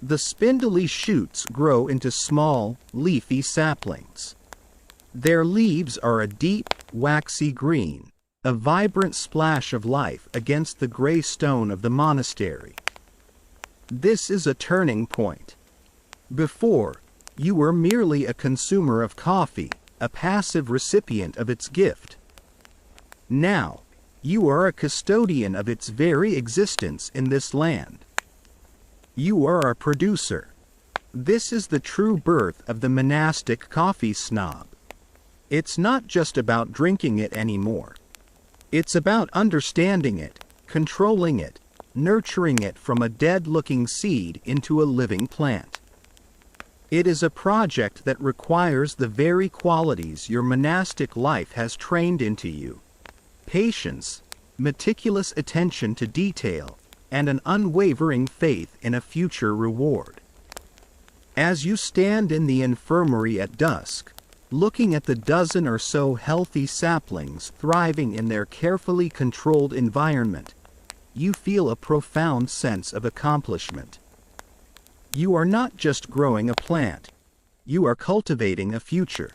The spindly shoots grow into small, leafy saplings. Their leaves are a deep, waxy green, a vibrant splash of life against the gray stone of the monastery. This is a turning point. Before, you were merely a consumer of coffee, a passive recipient of its gift. Now, you are a custodian of its very existence in this land. You are a producer. This is the true birth of the monastic coffee snob. It's not just about drinking it anymore. It's about understanding it, controlling it, nurturing it from a dead-looking seed into a living plant. It is a project that requires the very qualities your monastic life has trained into you: patience, meticulous attention to detail, and an unwavering faith in a future reward. As you stand in the infirmary at dusk, looking at the dozen or so healthy saplings thriving in their carefully controlled environment, you feel a profound sense of accomplishment. You are not just growing a plant, you are cultivating a future.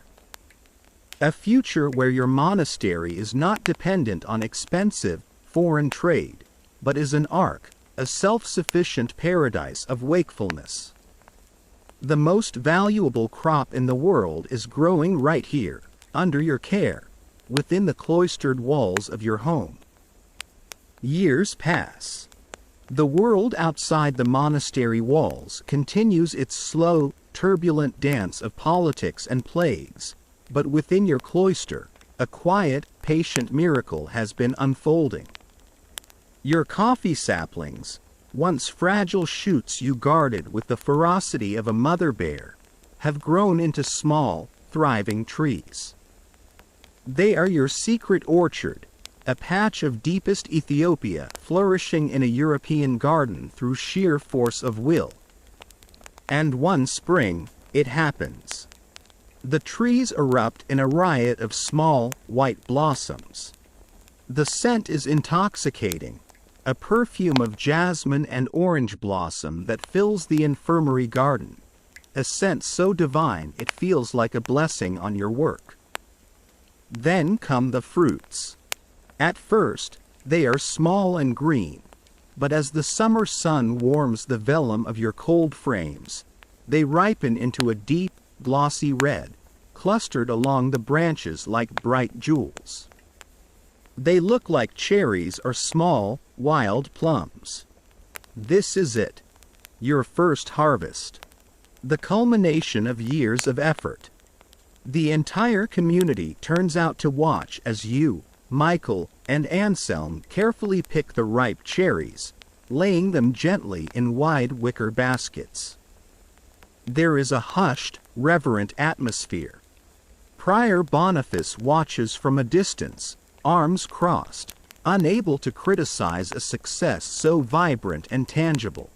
A future where your monastery is not dependent on expensive, foreign trade, but is an ark, a self-sufficient paradise of wakefulness. The most valuable crop in the world is growing right here, under your care, within the cloistered walls of your home. Years pass. The world outside the monastery walls continues its slow, turbulent dance of politics and plagues, but within your cloister, a quiet, patient miracle has been unfolding. Your coffee saplings, once fragile shoots you guarded with the ferocity of a mother bear, have grown into small, thriving trees. They are your secret orchard, a patch of deepest Ethiopia flourishing in a European garden through sheer force of will. And one spring, it happens. The trees erupt in a riot of small, white blossoms. The scent is intoxicating, a perfume of jasmine and orange blossom that fills the infirmary garden, a scent so divine it feels like a blessing on your work. Then come the fruits. At first, they are small and green, but as the summer sun warms the vellum of your cold frames, they ripen into a deep, glossy red, clustered along the branches like bright jewels. They look like cherries or small, wild plums. This is it, your first harvest. The culmination of years of effort. The entire community turns out to watch as you, Michael, and Anselm carefully pick the ripe cherries, laying them gently in wide wicker baskets. There is a hushed, reverent atmosphere. Prior Boniface watches from a distance, arms crossed, unable to criticize a success so vibrant and tangible.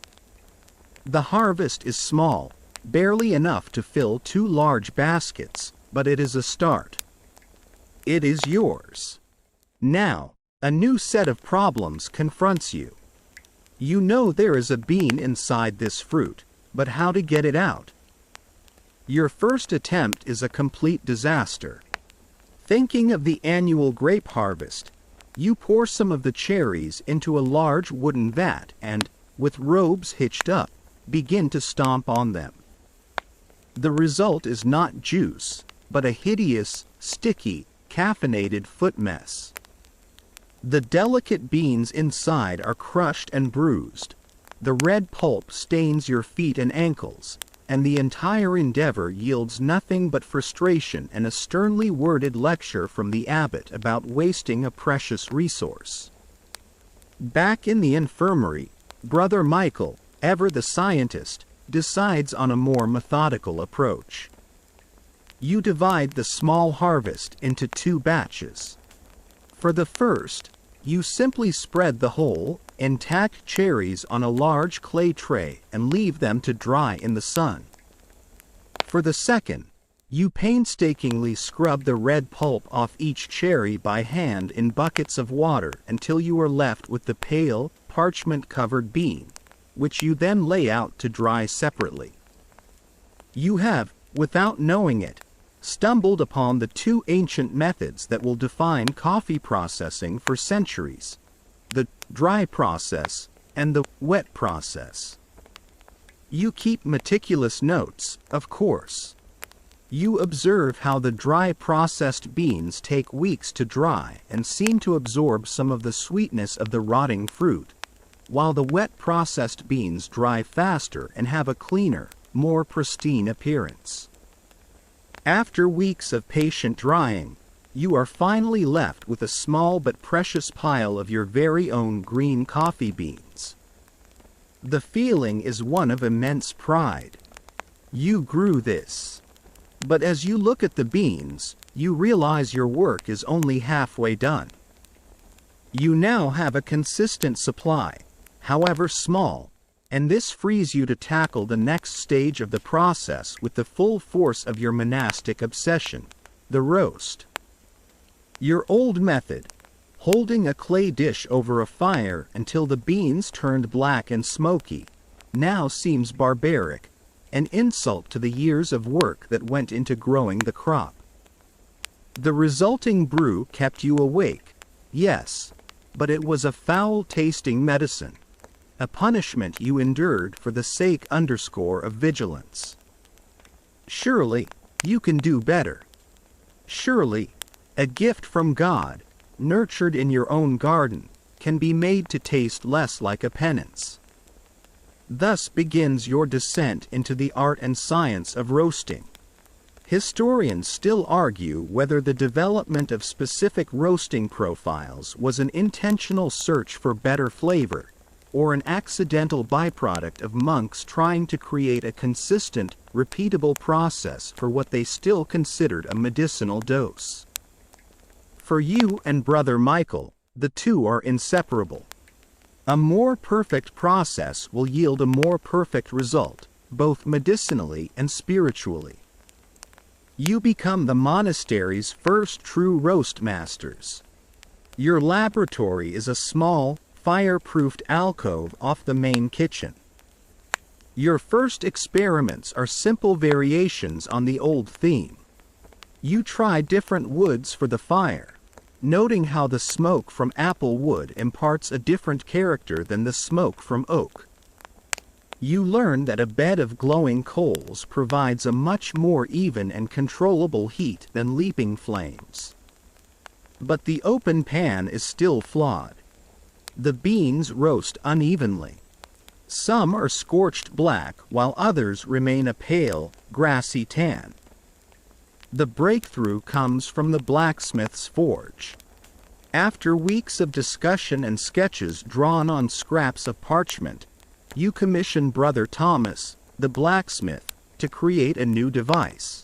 The harvest is small, barely enough to fill 2 large baskets, but it is a start. It is yours. Now, a new set of problems confronts you. You know there is a bean inside this fruit, but how to get it out? Your first attempt is a complete disaster. Thinking of the annual grape harvest, you pour some of the cherries into a large wooden vat and, with robes hitched up, begin to stomp on them. The result is not juice, but a hideous, sticky, caffeinated foot mess. The delicate beans inside are crushed and bruised. The red pulp stains your feet and ankles, and the entire endeavor yields nothing but frustration and a sternly worded lecture from the abbot about wasting a precious resource. Back in the infirmary, Brother Michael, ever the scientist, decides on a more methodical approach. You divide the small harvest into 2 batches. For the first, you simply spread the whole, intact cherries on a large clay tray and leave them to dry in the sun. For the second, you painstakingly scrub the red pulp off each cherry by hand in buckets of water until you are left with the pale, parchment-covered bean, which you then lay out to dry separately. You have, without knowing it, stumbled upon the two ancient methods that will define coffee processing for centuries: the dry process and the wet process. You keep meticulous notes, of course. You observe how the dry processed beans take weeks to dry and seem to absorb some of the sweetness of the rotting fruit, while the wet processed beans dry faster and have a cleaner, more pristine appearance. After weeks of patient drying, you are finally left with a small but precious pile of your very own green coffee beans. The feeling is one of immense pride. You grew this. But as you look at the beans, you realize your work is only halfway done. You now have a consistent supply, however small, and this frees you to tackle the next stage of the process with the full force of your monastic obsession: the roast. Your old method, holding a clay dish over a fire until the beans turned black and smoky, now seems barbaric, an insult to the years of work that went into growing the crop. The resulting brew kept you awake, yes, but it was a foul-tasting medicine, a punishment you endured for the sake of vigilance. Surely, you can do better. Surely, a gift from God, nurtured in your own garden, can be made to taste less like a penance. Thus begins your descent into the art and science of roasting. Historians still argue whether the development of specific roasting profiles was an intentional search for better flavor, or an accidental byproduct of monks trying to create a consistent, repeatable process for what they still considered a medicinal dose. For you and Brother Michael, the two are inseparable. A more perfect process will yield a more perfect result, both medicinally and spiritually. You become the monastery's first true roast masters. Your laboratory is a small, fire-proofed alcove off the main kitchen. Your first experiments are simple variations on the old theme. You try different woods for the fire, noting how the smoke from apple wood imparts a different character than the smoke from oak. You learn that a bed of glowing coals provides a much more even and controllable heat than leaping flames. But the open pan is still flawed. The beans roast unevenly. Some are scorched black while others remain a pale, grassy tan. The breakthrough comes from the blacksmith's forge. After weeks of discussion and sketches drawn on scraps of parchment, you commission Brother Thomas, the blacksmith, to create a new device.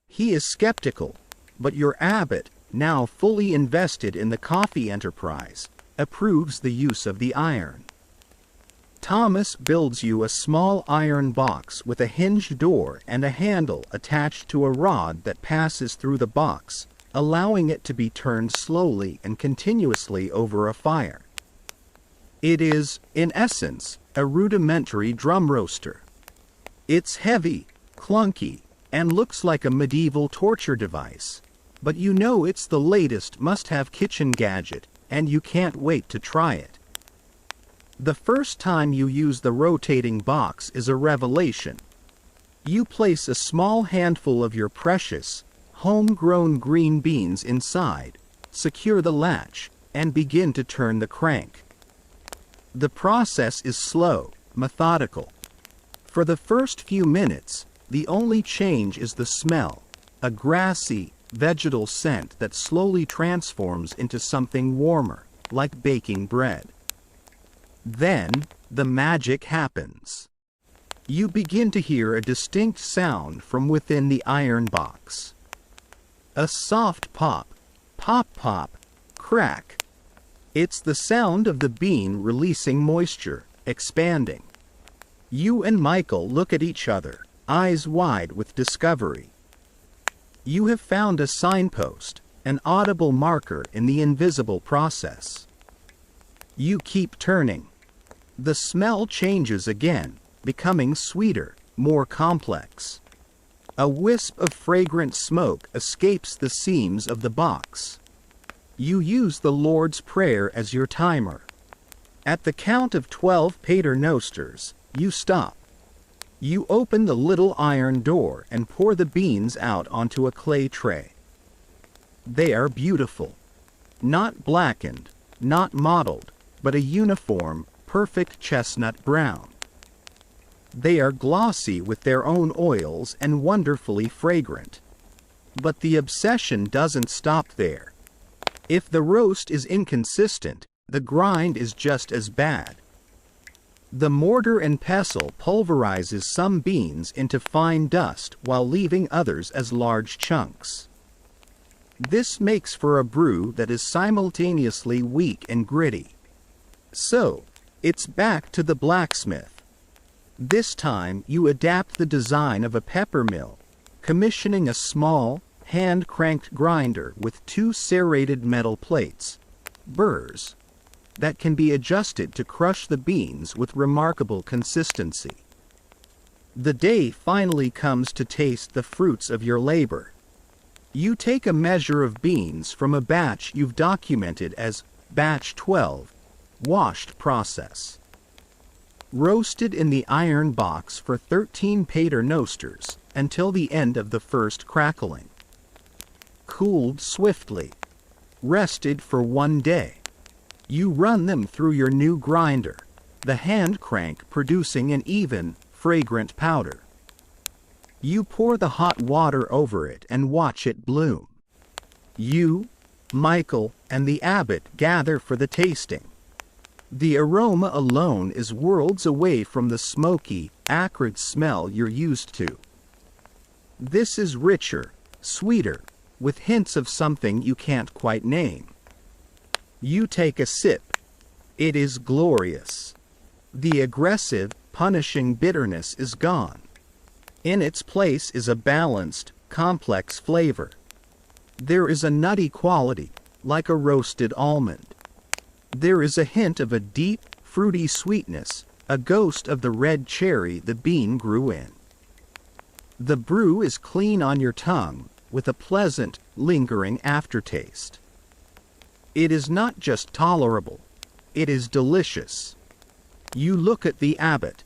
He is skeptical, but your abbot, now fully invested in the coffee enterprise, approves the use of the iron. Thomas builds you a small iron box with a hinged door and a handle attached to a rod that passes through the box, allowing it to be turned slowly and continuously over a fire. It is, in essence, a rudimentary drum roaster. It's heavy, clunky, and looks like a medieval torture device, but you know it's the latest must-have kitchen gadget, and you can't wait to try it. The first time you use the rotating box is a revelation. You place a small handful of your precious, homegrown green beans inside, secure the latch, and begin to turn the crank. The process is slow, methodical. For the first few minutes, the only change is the smell, a grassy, vegetal scent that slowly transforms into something warmer, like baking bread. Then, the magic happens. You begin to hear a distinct sound from within the iron box. A soft pop, pop, crack. It's the sound of the bean releasing moisture, expanding. You and Michael look at each other, eyes wide with discovery. You have found a signpost, an audible marker in the invisible process. You keep turning. The smell changes again, becoming sweeter, more complex. A wisp of fragrant smoke escapes the seams of the box. You use the Lord's Prayer as your timer. At the count of 12 paternosters, you stop. You open the little iron door and pour the beans out onto a clay tray. They are beautiful. Not blackened, not mottled, but a uniform, perfect chestnut brown. They are glossy with their own oils and wonderfully fragrant. But the obsession doesn't stop there. If the roast is inconsistent, the grind is just as bad. The mortar and pestle pulverizes some beans into fine dust while leaving others as large chunks. This makes for a brew that is simultaneously weak and gritty. So, it's back to the blacksmith. This time you adapt the design of a pepper mill, commissioning a small, hand-cranked grinder with 2 serrated metal plates, burrs, that can be adjusted to crush the beans with remarkable consistency. The day finally comes to taste the fruits of your labor. You take a measure of beans from a batch you've documented as batch 12, washed process. Roasted in the iron box for 13 paternosters until the end of the first crackling. Cooled swiftly. Rested for 1 day. You run them through your new grinder, the hand crank producing an even, fragrant powder. You pour the hot water over it and watch it bloom. You, Michael, and the abbot gather for the tasting. The aroma alone is worlds away from the smoky, acrid smell you're used to. This is richer, sweeter, with hints of something you can't quite name. You take a sip. It is glorious. The aggressive, punishing bitterness is gone. In its place is a balanced, complex flavor. There is a nutty quality, like a roasted almond. There is a hint of a deep, fruity sweetness, a ghost of the red cherry the bean grew in. The brew is clean on your tongue, with a pleasant, lingering aftertaste. It is not just tolerable, it is delicious. You look at the abbot.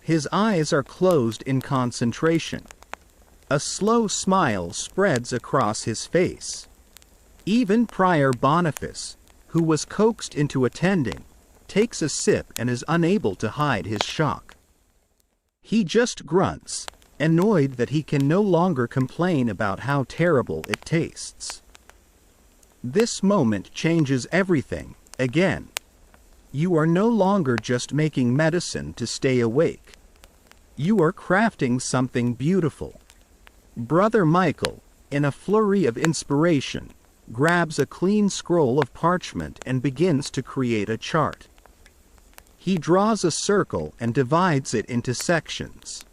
His eyes are closed in concentration. A slow smile spreads across his face. Even Prior Boniface, who was coaxed into attending, takes a sip and is unable to hide his shock. He just grunts, annoyed that he can no longer complain about how terrible it tastes. This moment changes everything, again. You are no longer just making medicine to stay awake. You are crafting something beautiful. Brother Michael, in a flurry of inspiration, grabs a clean scroll of parchment and begins to create a chart. He draws a circle and divides it into sections.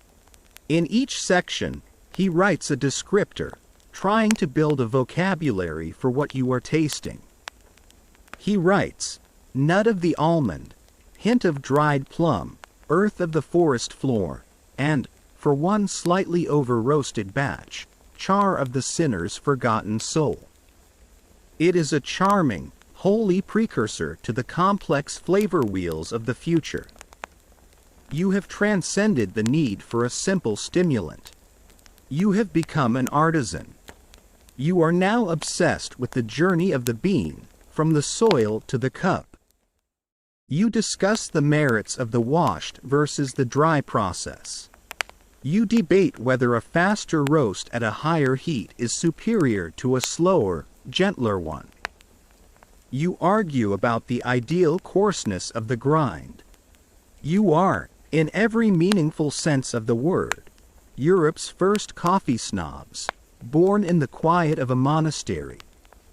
In each section, he writes a descriptor, trying to build a vocabulary for what you are tasting. He writes, nut of the almond, hint of dried plum, earth of the forest floor, and, for one slightly over-roasted batch, char of the sinner's forgotten soul. It is a charming, holy precursor to the complex flavor wheels of the future. You have transcended the need for a simple stimulant. You have become an artisan. You are now obsessed with the journey of the bean, from the soil to the cup. You discuss the merits of the washed versus the dry process. You debate whether a faster roast at a higher heat is superior to a slower, gentler one. You argue about the ideal coarseness of the grind. You are, in every meaningful sense of the word, Europe's first coffee snobs, born in the quiet of a monastery,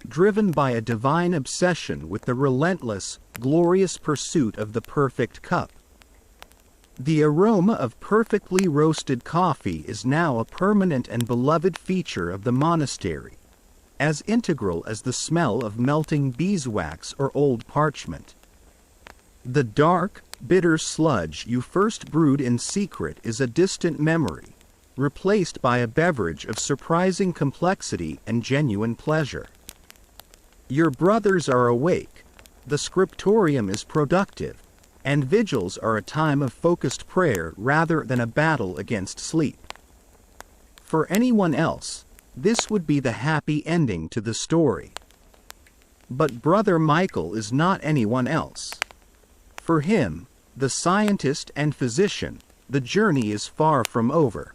driven by a divine obsession with the relentless, glorious pursuit of the perfect cup. The aroma of perfectly roasted coffee is now a permanent and beloved feature of the monastery, as integral as the smell of melting beeswax or old parchment. The dark, bitter sludge you first brewed in secret is a distant memory, replaced by a beverage of surprising complexity and genuine pleasure. Your brothers are awake, the scriptorium is productive, and vigils are a time of focused prayer rather than a battle against sleep. For anyone else, this would be the happy ending to the story. But Brother Michael is not anyone else. For him, the scientist and physician, the journey is far from over.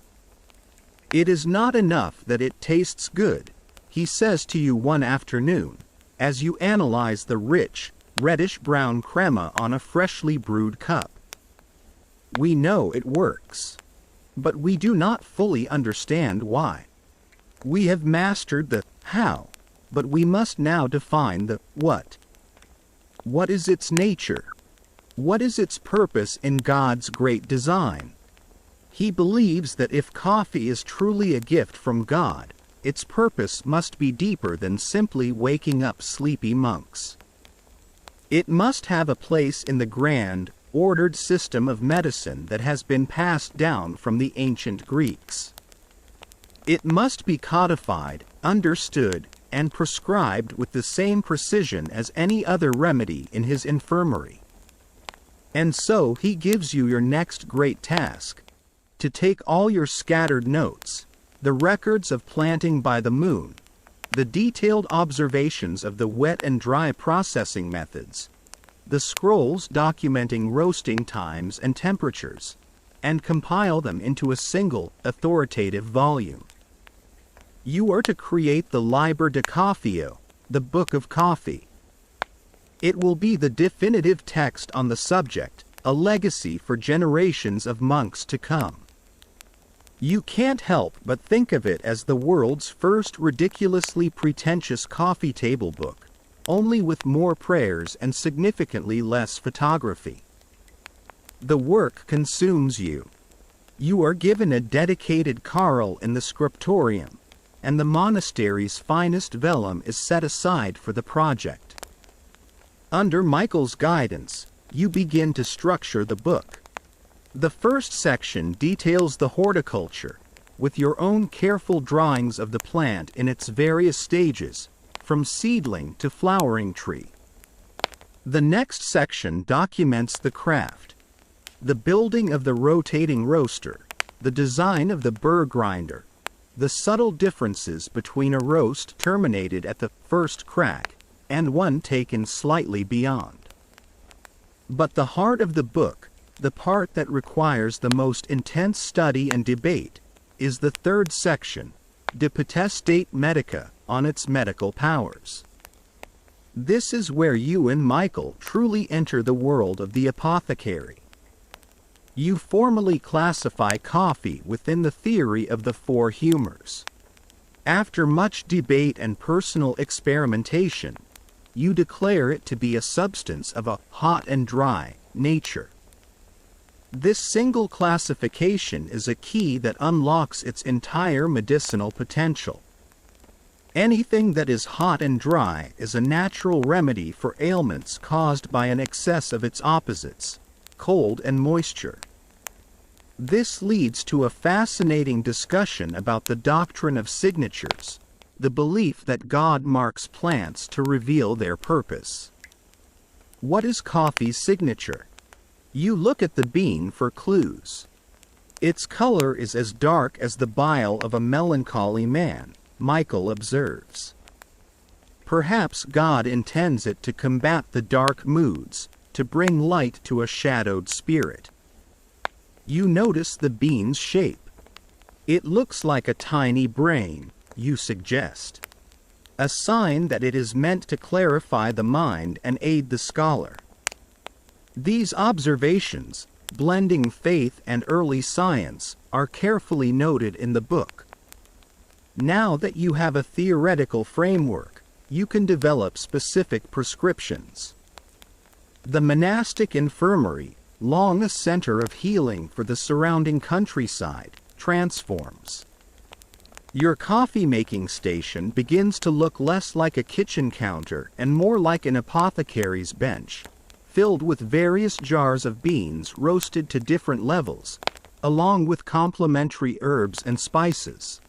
It is not enough that it tastes good, he says to you one afternoon, as you analyze the rich, reddish-brown crema on a freshly brewed cup. We know it works. But we do not fully understand why. We have mastered the how, but we must now define the what. What is its nature? What is its purpose in God's great design? He believes that if coffee is truly a gift from God, its purpose must be deeper than simply waking up sleepy monks. It must have a place in the grand, ordered system of medicine that has been passed down from the ancient Greeks. It must be codified, understood, and prescribed with the same precision as any other remedy in his infirmary. And so he gives you your next great task, to take all your scattered notes, the records of planting by the moon, the detailed observations of the wet and dry processing methods, the scrolls documenting roasting times and temperatures, and compile them into a single, authoritative volume. You are to create the Liber de Coffeo, the Book of Coffee. It will be the definitive text on the subject, a legacy for generations of monks to come. You can't help but think of it as the world's first ridiculously pretentious coffee table book, only with more prayers and significantly less photography. The work consumes you. You are given a dedicated carrel in the scriptorium, and the monastery's finest vellum is set aside for the project. Under Michael's guidance, you begin to structure the book. The first section details the horticulture, with your own careful drawings of the plant in its various stages, from seedling to flowering tree. The next section documents the craft, the building of the rotating roaster, the design of the burr grinder, the subtle differences between a roast terminated at the first crack and one taken slightly beyond. But the heart of the book, the part that requires the most intense study and debate, is the third section, De Potestate Medica, on its medical powers. This is where you and Michael truly enter the world of the apothecary. You formally classify coffee within the theory of the four humors. After much debate and personal experimentation, you declare it to be a substance of a hot and dry nature. This single classification is a key that unlocks its entire medicinal potential. Anything that is hot and dry is a natural remedy for ailments caused by an excess of its opposites, cold and moisture. This leads to a fascinating discussion about the doctrine of signatures, the belief that God marks plants to reveal their purpose. What is coffee's signature? You look at the bean for clues. Its color is as dark as the bile of a melancholy man, Michael observes. Perhaps God intends it to combat the dark moods, to bring light to a shadowed spirit. You notice the bean's shape. It looks like a tiny brain, you suggest. A sign that it is meant to clarify the mind and aid the scholar. These observations, blending faith and early science, are carefully noted in the book. Now that you have a theoretical framework, you can develop specific prescriptions. The monastic infirmary, long a center of healing for the surrounding countryside, transforms. Your coffee-making station begins to look less like a kitchen counter and more like an apothecary's bench, filled with various jars of beans roasted to different levels, along with complementary herbs and spices.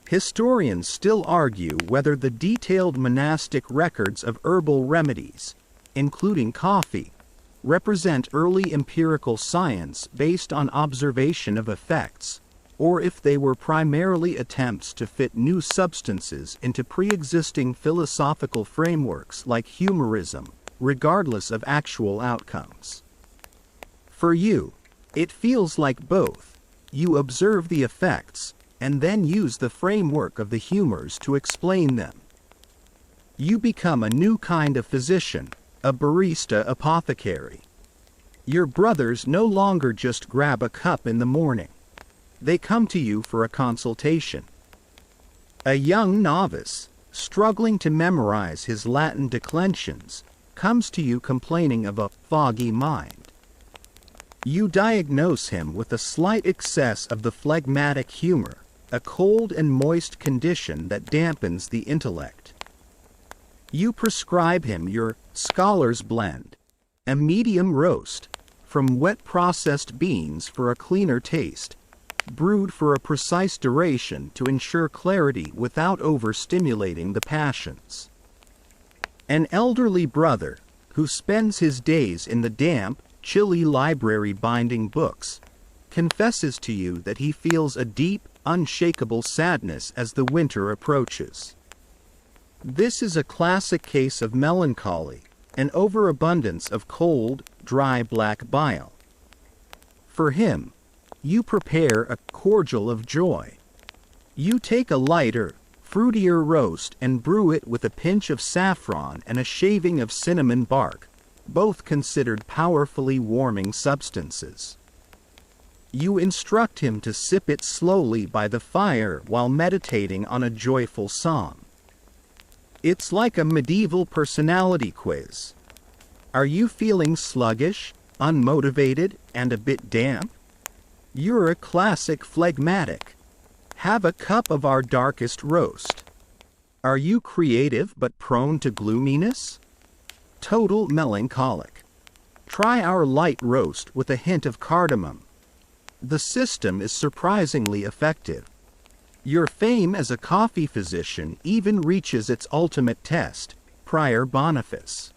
Historians still argue whether the detailed monastic records of herbal remedies, including coffee, represent early empirical science based on observation of effects, or if they were primarily attempts to fit new substances into pre-existing philosophical frameworks like humorism, regardless of actual outcomes. For you, it feels like both. You observe the effects, and then use the framework of the humors to explain them. You become a new kind of physician, a barista apothecary. Your brothers no longer just grab a cup in the morning. They come to you for a consultation. A young novice, struggling to memorize his Latin declensions, comes to you complaining of a foggy mind. You diagnose him with a slight excess of the phlegmatic humor, a cold and moist condition that dampens the intellect. You prescribe him your scholar's blend, a medium roast, from wet processed beans for a cleaner taste, brewed for a precise duration to ensure clarity without overstimulating the passions. An elderly brother, who spends his days in the damp, chilly library binding books, confesses to you that he feels a deep, unshakable sadness as the winter approaches. This is a classic case of melancholy, an overabundance of cold, dry black bile. For him, you prepare a cordial of joy. You take a lighter, fruitier roast and brew it with a pinch of saffron and a shaving of cinnamon bark, both considered powerfully warming substances. You instruct him to sip it slowly by the fire while meditating on a joyful psalm. It's like a medieval personality quiz. Are you feeling sluggish, unmotivated, and a bit damp? You're a classic phlegmatic. Have a cup of our darkest roast. Are you creative but prone to gloominess? Total melancholic. Try our light roast with a hint of cardamom. The system is surprisingly effective. Your fame as a coffee physician even reaches its ultimate test, Prior Boniface.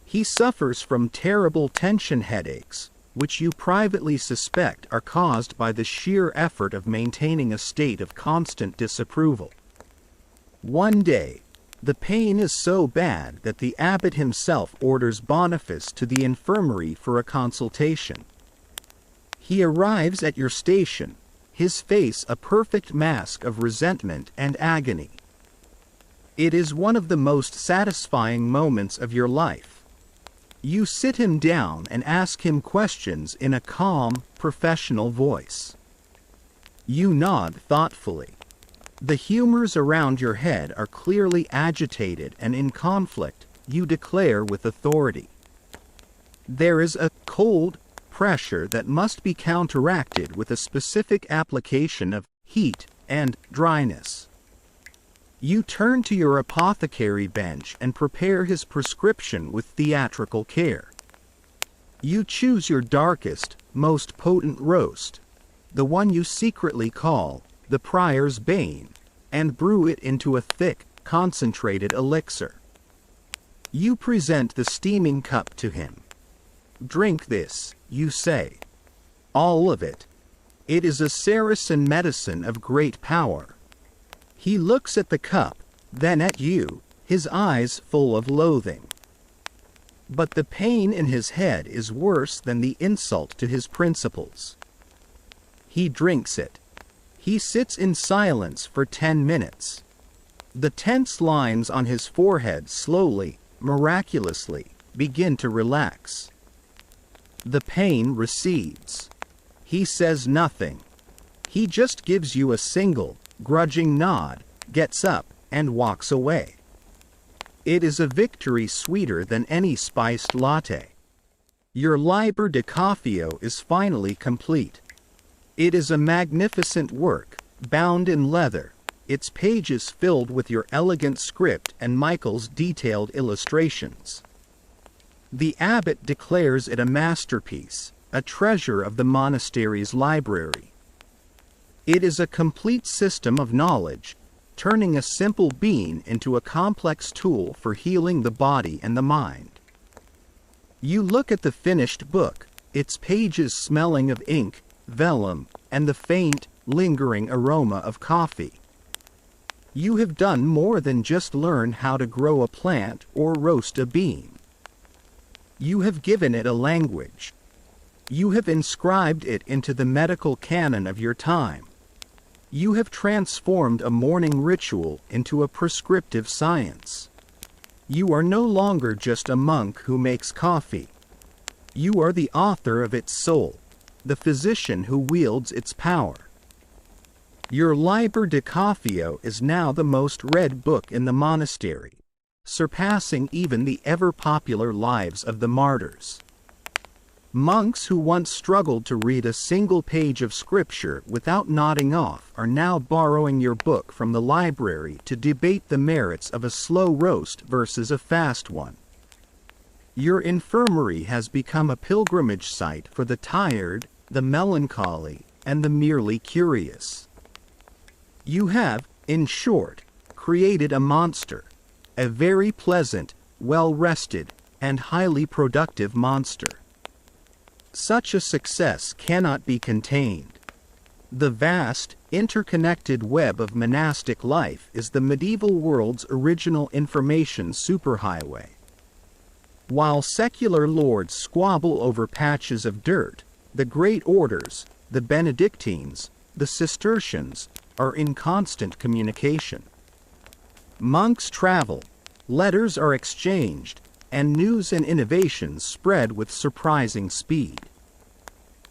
He suffers from terrible tension headaches, which you privately suspect are caused by the sheer effort of maintaining a state of constant disapproval. One day, the pain is so bad that the abbot himself orders Boniface to the infirmary for a consultation. He arrives at your station, his face a perfect mask of resentment and agony. It is one of the most satisfying moments of your life. You sit him down and ask him questions in a calm, professional voice. You nod thoughtfully. The humors around your head are clearly agitated and in conflict, you declare with authority. There is a cold pressure that must be counteracted with a specific application of heat and dryness. You turn to your apothecary bench and prepare his prescription with theatrical care. You choose your darkest, most potent roast, the one you secretly call the Prior's Bane, and brew it into a thick, concentrated elixir. You present the steaming cup to him. Drink this, you say. All of it. It is a Saracen medicine of great power. He looks at the cup, then at you, his eyes full of loathing. But the pain in his head is worse than the insult to his principles. He drinks it. He sits in silence for 10 minutes. The tense lines on his forehead slowly, miraculously, begin to relax. The pain recedes. He says nothing. He just gives you a single, grudging nod, gets up, and walks away. It is a victory sweeter than any spiced latte. Your Liber de Coffeo is finally complete. It is a magnificent work, bound in leather, its pages filled with your elegant script and Michael's detailed illustrations. The abbot declares it a masterpiece, a treasure of the monastery's library. It is a complete system of knowledge, turning a simple bean into a complex tool for healing the body and the mind. You look at the finished book, its pages smelling of ink, vellum, and the faint, lingering aroma of coffee. You have done more than just learn how to grow a plant or roast a bean. You have given it a language. You have inscribed it into the medical canon of your time. You have transformed a morning ritual into a prescriptive science. You are no longer just a monk who makes coffee. You are the author of its soul, the physician who wields its power. Your Liber de Coffeo is now the most read book in the monastery, surpassing even the ever-popular Lives of the Martyrs. Monks who once struggled to read a single page of scripture without nodding off are now borrowing your book from the library to debate the merits of a slow roast versus a fast one. Your infirmary has become a pilgrimage site for the tired, the melancholy, and the merely curious. You have, in short, created a monster, a very pleasant, well-rested, and highly productive monster. Such a success cannot be contained. The vast, interconnected web of monastic life is the medieval world's original information superhighway. While secular lords squabble over patches of dirt, the great orders, the Benedictines, the Cistercians, are in constant communication. Monks travel, letters are exchanged, and news and innovations spread with surprising speed.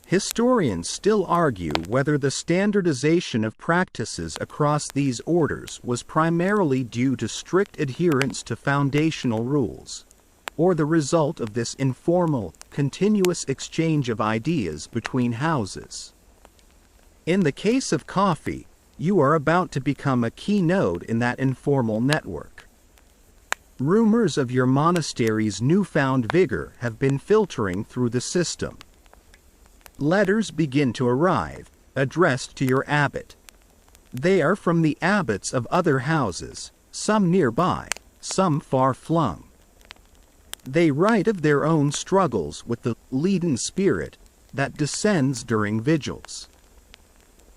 Historians still argue whether the standardization of practices across these orders was primarily due to strict adherence to foundational rules, or the result of this informal, continuous exchange of ideas between houses. In the case of coffee, you are about to become a key node in that informal network. Rumors of your monastery's newfound vigor have been filtering through the system. Letters begin to arrive, addressed to your abbot. They are from the abbots of other houses, some nearby, some far-flung. They write of their own struggles with the leaden spirit that descends during vigils.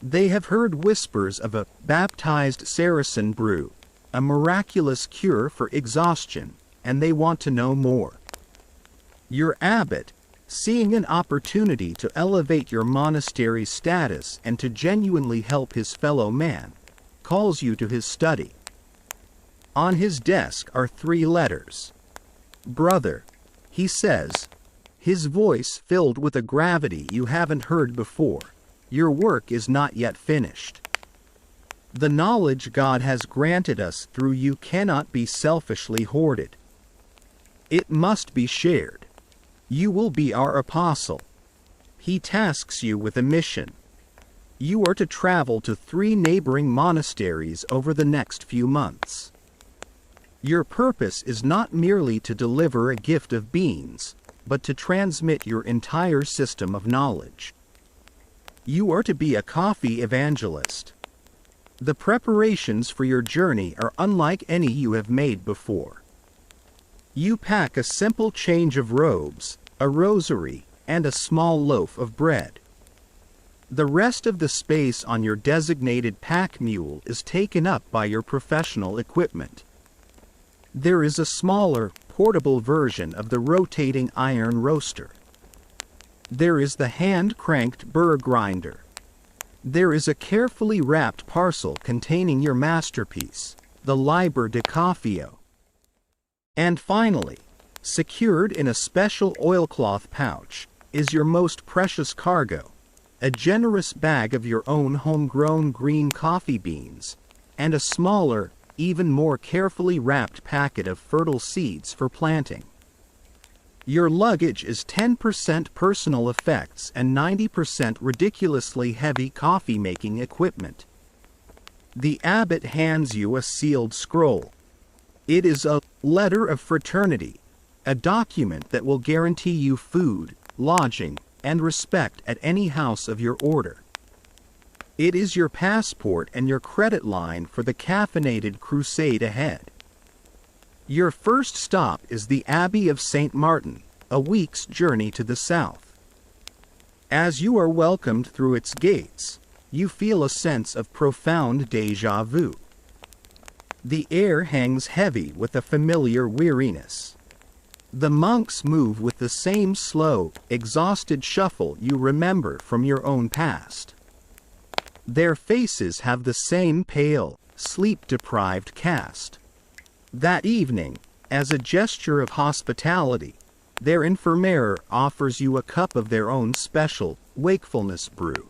They have heard whispers of a baptized Saracen brew, a miraculous cure for exhaustion, and they want to know more. Your abbot, seeing an opportunity to elevate your monastery's status and to genuinely help his fellow man, calls you to his study. On his desk are 3 letters. "Brother," he says, his voice filled with a gravity you haven't heard before, "your work is not yet finished. The knowledge God has granted us through you cannot be selfishly hoarded. It must be shared. You will be our apostle." He tasks you with a mission. You are to travel to 3 neighboring monasteries over the next few months. Your purpose is not merely to deliver a gift of beans, but to transmit your entire system of knowledge. You are to be a coffee evangelist. The preparations for your journey are unlike any you have made before. You pack a simple change of robes, a rosary, and a small loaf of bread. The rest of the space on your designated pack mule is taken up by your professional equipment. There is a smaller, portable version of the rotating iron roaster. There is the hand-cranked burr grinder. There is a carefully wrapped parcel containing your masterpiece, the Liber de Coffeo. And finally, secured in a special oilcloth pouch, is your most precious cargo, a generous bag of your own homegrown green coffee beans, and a smaller, even more carefully wrapped packet of fertile seeds for planting. Your luggage is 10% personal effects and 90% ridiculously heavy coffee-making equipment. The abbot hands you a sealed scroll. It is a letter of fraternity, a document that will guarantee you food, lodging, and respect at any house of your order. It is your passport and your credit line for the caffeinated crusade ahead. Your first stop is the Abbey of St. Martin, a week's journey to the south. As you are welcomed through its gates, you feel a sense of profound déjà vu. The air hangs heavy with a familiar weariness. The monks move with the same slow, exhausted shuffle you remember from your own past. Their faces have the same pale, sleep-deprived cast. That evening, as a gesture of hospitality, their infirmarier offers you a cup of their own special, wakefulness brew.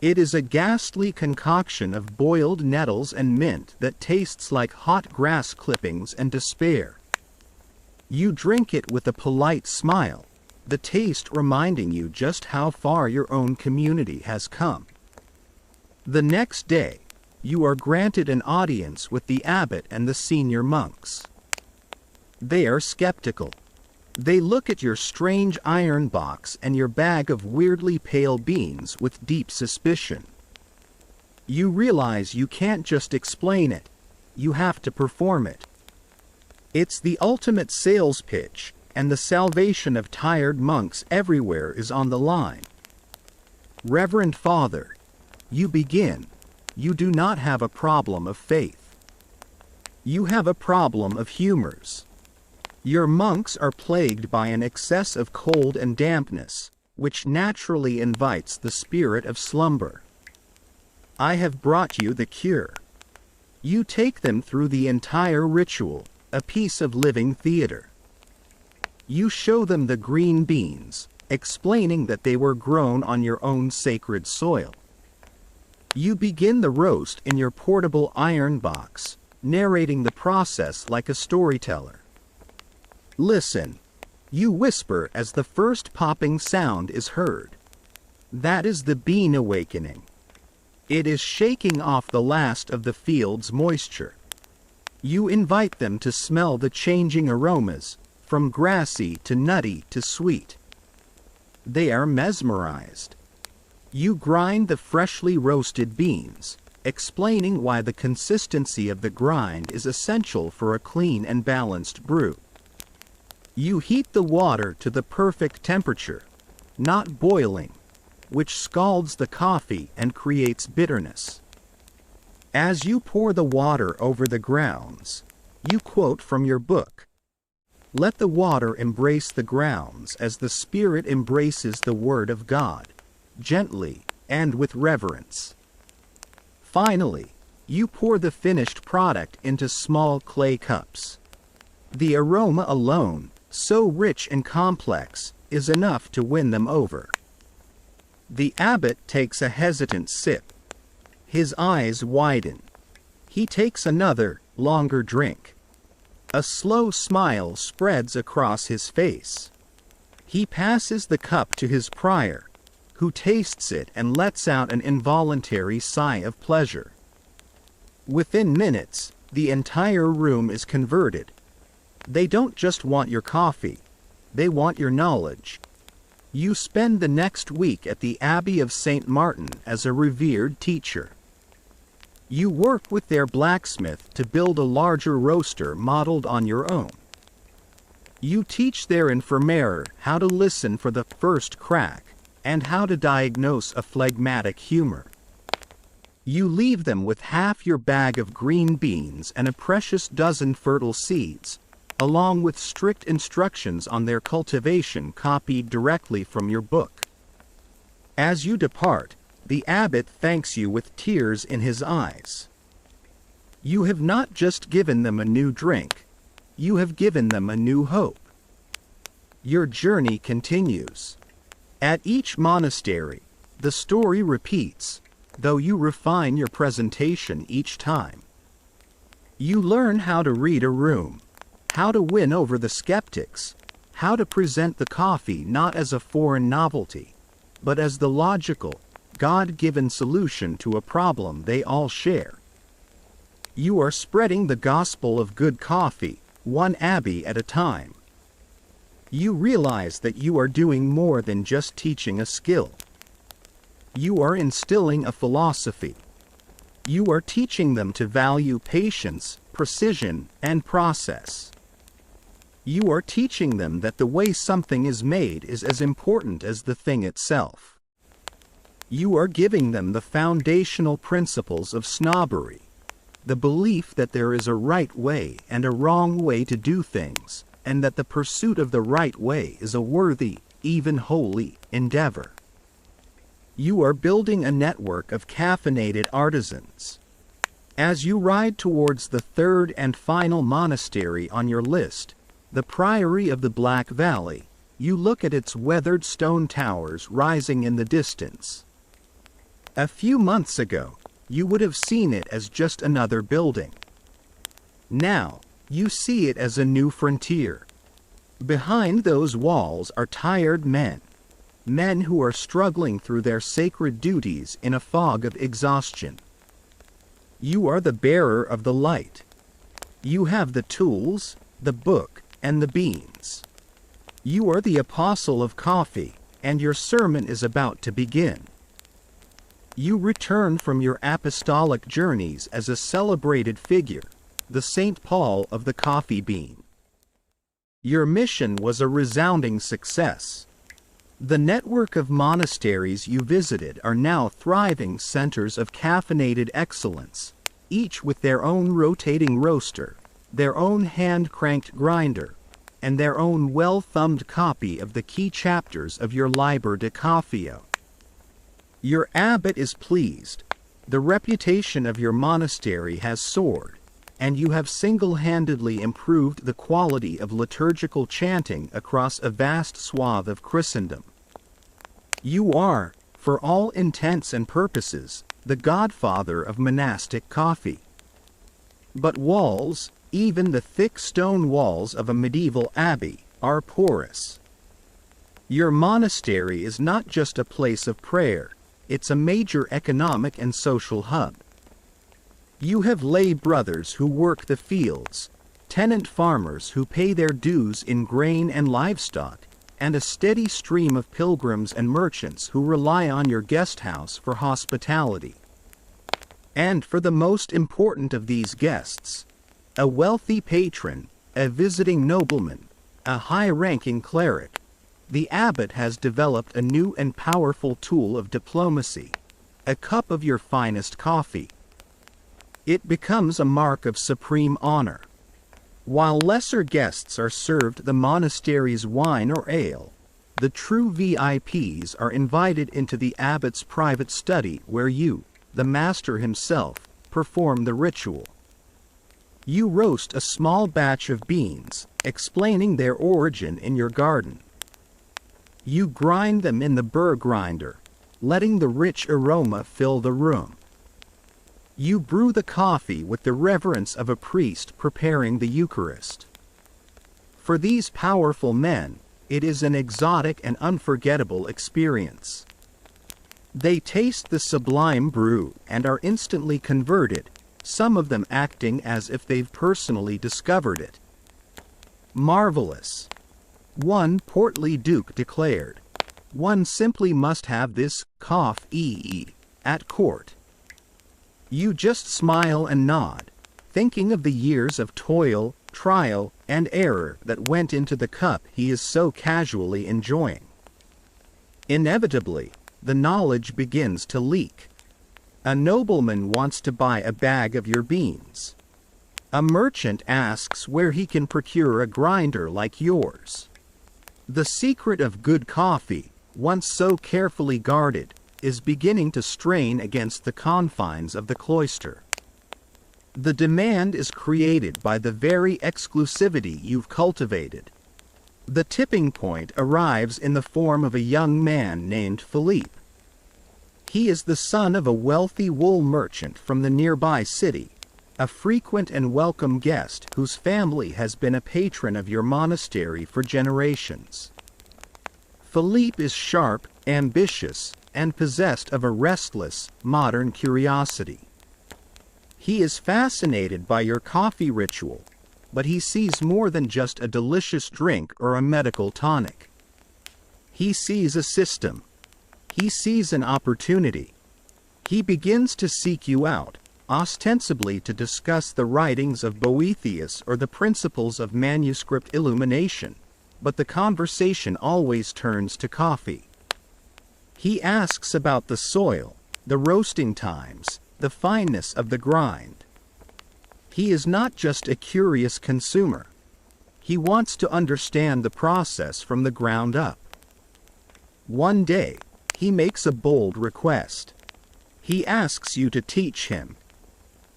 It is a ghastly concoction of boiled nettles and mint that tastes like hot grass clippings and despair. You drink it with a polite smile, the taste reminding you just how far your own community has come. The next day, you are granted an audience with the abbot and the senior monks. They are skeptical. They look at your strange iron box and your bag of weirdly pale beans with deep suspicion. You realize you can't just explain it, you have to perform it. It's the ultimate sales pitch, and the salvation of tired monks everywhere is on the line. Reverend Father, you begin. You do not have a problem of faith. You have a problem of humors. Your monks are plagued by an excess of cold and dampness, which naturally invites the spirit of slumber. I have brought you the cure. You take them through the entire ritual, a piece of living theater. You show them the green beans, explaining that they were grown on your own sacred soil. You begin the roast in your portable iron box, narrating the process like a storyteller. Listen, you whisper as the first popping sound is heard. That is the bean awakening. It is shaking off the last of the field's moisture. You invite them to smell the changing aromas, from grassy to nutty to sweet. They are mesmerized. You grind the freshly roasted beans, explaining why the consistency of the grind is essential for a clean and balanced brew. You heat the water to the perfect temperature, not boiling, which scalds the coffee and creates bitterness. As you pour the water over the grounds, you quote from your book, "Let the water embrace the grounds as the Spirit embraces the Word of God, gently and with reverence." Finally, you pour the finished product into small clay cups. The aroma alone, so rich and complex, is enough to win them over. The abbot takes a hesitant sip. His eyes widen. He takes another, longer drink. A slow smile spreads across his face. He passes the cup to his prior, who tastes it and lets out an involuntary sigh of pleasure. Within minutes, the entire room is converted. They don't just want your coffee, they want your knowledge. You spend the next week at the Abbey of St. Martin as a revered teacher. You work with their blacksmith to build a larger roaster modeled on your own. You teach their infirmarier how to listen for the first crack, and how to diagnose a phlegmatic humor. You leave them with half your bag of green beans and a precious dozen fertile seeds, along with strict instructions on their cultivation copied directly from your book. As you depart, the abbot thanks you with tears in his eyes. You have not just given them a new drink, you have given them a new hope. Your journey continues. At each monastery, the story repeats, though you refine your presentation each time. You learn how to read a room, how to win over the skeptics, how to present the coffee not as a foreign novelty, but as the logical, God-given solution to a problem they all share. You are spreading the gospel of good coffee, one abbey at a time. You realize that you are doing more than just teaching a skill. You are instilling a philosophy. You are teaching them to value patience, precision, and process. You are teaching them that the way something is made is as important as the thing itself. You are giving them the foundational principles of snobbery, the belief that there is a right way and a wrong way to do things, and that the pursuit of the right way is a worthy, even holy, endeavor. You are building a network of caffeinated artisans. As you ride towards the third and final monastery on your list, the Priory of the Black Valley, you look at its weathered stone towers rising in the distance. A few months ago, you would have seen it as just another building. Now, you see it as a new frontier. Behind those walls are tired men who are struggling through their sacred duties in a fog of exhaustion. You are the bearer of the light. You have the tools, the book, and the beans. You are the apostle of coffee, and your sermon is about to begin. You return from your apostolic journeys as a celebrated figure, the St. Paul of the coffee bean. Your mission was a resounding success. The network of monasteries you visited are now thriving centers of caffeinated excellence, each with their own rotating roaster, their own hand-cranked grinder, and their own well-thumbed copy of the key chapters of your Liber de Coffeo. Your abbot is pleased. The reputation of your monastery has soared, and you have single-handedly improved the quality of liturgical chanting across a vast swath of Christendom. You are, for all intents and purposes, the godfather of monastic coffee. But walls, even the thick stone walls of a medieval abbey, are porous. Your monastery is not just a place of prayer, it's a major economic and social hub. You have lay brothers who work the fields, tenant farmers who pay their dues in grain and livestock, and a steady stream of pilgrims and merchants who rely on your guest house for hospitality. And for the most important of these guests, a wealthy patron, a visiting nobleman, a high-ranking cleric, the abbot has developed a new and powerful tool of diplomacy, a cup of your finest coffee. It becomes a mark of supreme honor. While lesser guests are served the monastery's wine or ale, the true VIPs are invited into the abbot's private study where you, the master himself, perform the ritual. You roast a small batch of beans, explaining their origin in your garden. You grind them in the burr grinder, letting the rich aroma fill the room. You brew the coffee with the reverence of a priest preparing the Eucharist. For these powerful men, it is an exotic and unforgettable experience. They taste the sublime brew and are instantly converted, some of them acting as if they've personally discovered it. Marvelous. One portly duke declared, "One simply must have this coffee at court." You just smile and nod, thinking of the years of toil, trial, and error that went into the cup he is so casually enjoying. Inevitably, the knowledge begins to leak. A nobleman wants to buy a bag of your beans. A merchant asks where he can procure a grinder like yours. The secret of good coffee, once so carefully guarded, is beginning to strain against the confines of the cloister. The demand is created by the very exclusivity you've cultivated. The tipping point arrives in the form of a young man named Philippe. He is the son of a wealthy wool merchant from the nearby city, a frequent and welcome guest whose family has been a patron of your monastery for generations. Philippe is sharp, ambitious, and possessed of a restless, modern curiosity. He is fascinated by your coffee ritual, but he sees more than just a delicious drink or a medical tonic. He sees a system. He sees an opportunity. He begins to seek you out, ostensibly to discuss the writings of Boethius or the principles of manuscript illumination, but the conversation always turns to coffee. He asks about the soil, the roasting times, the fineness of the grind. He is not just a curious consumer. He wants to understand the process from the ground up. One day, he makes a bold request. He asks you to teach him.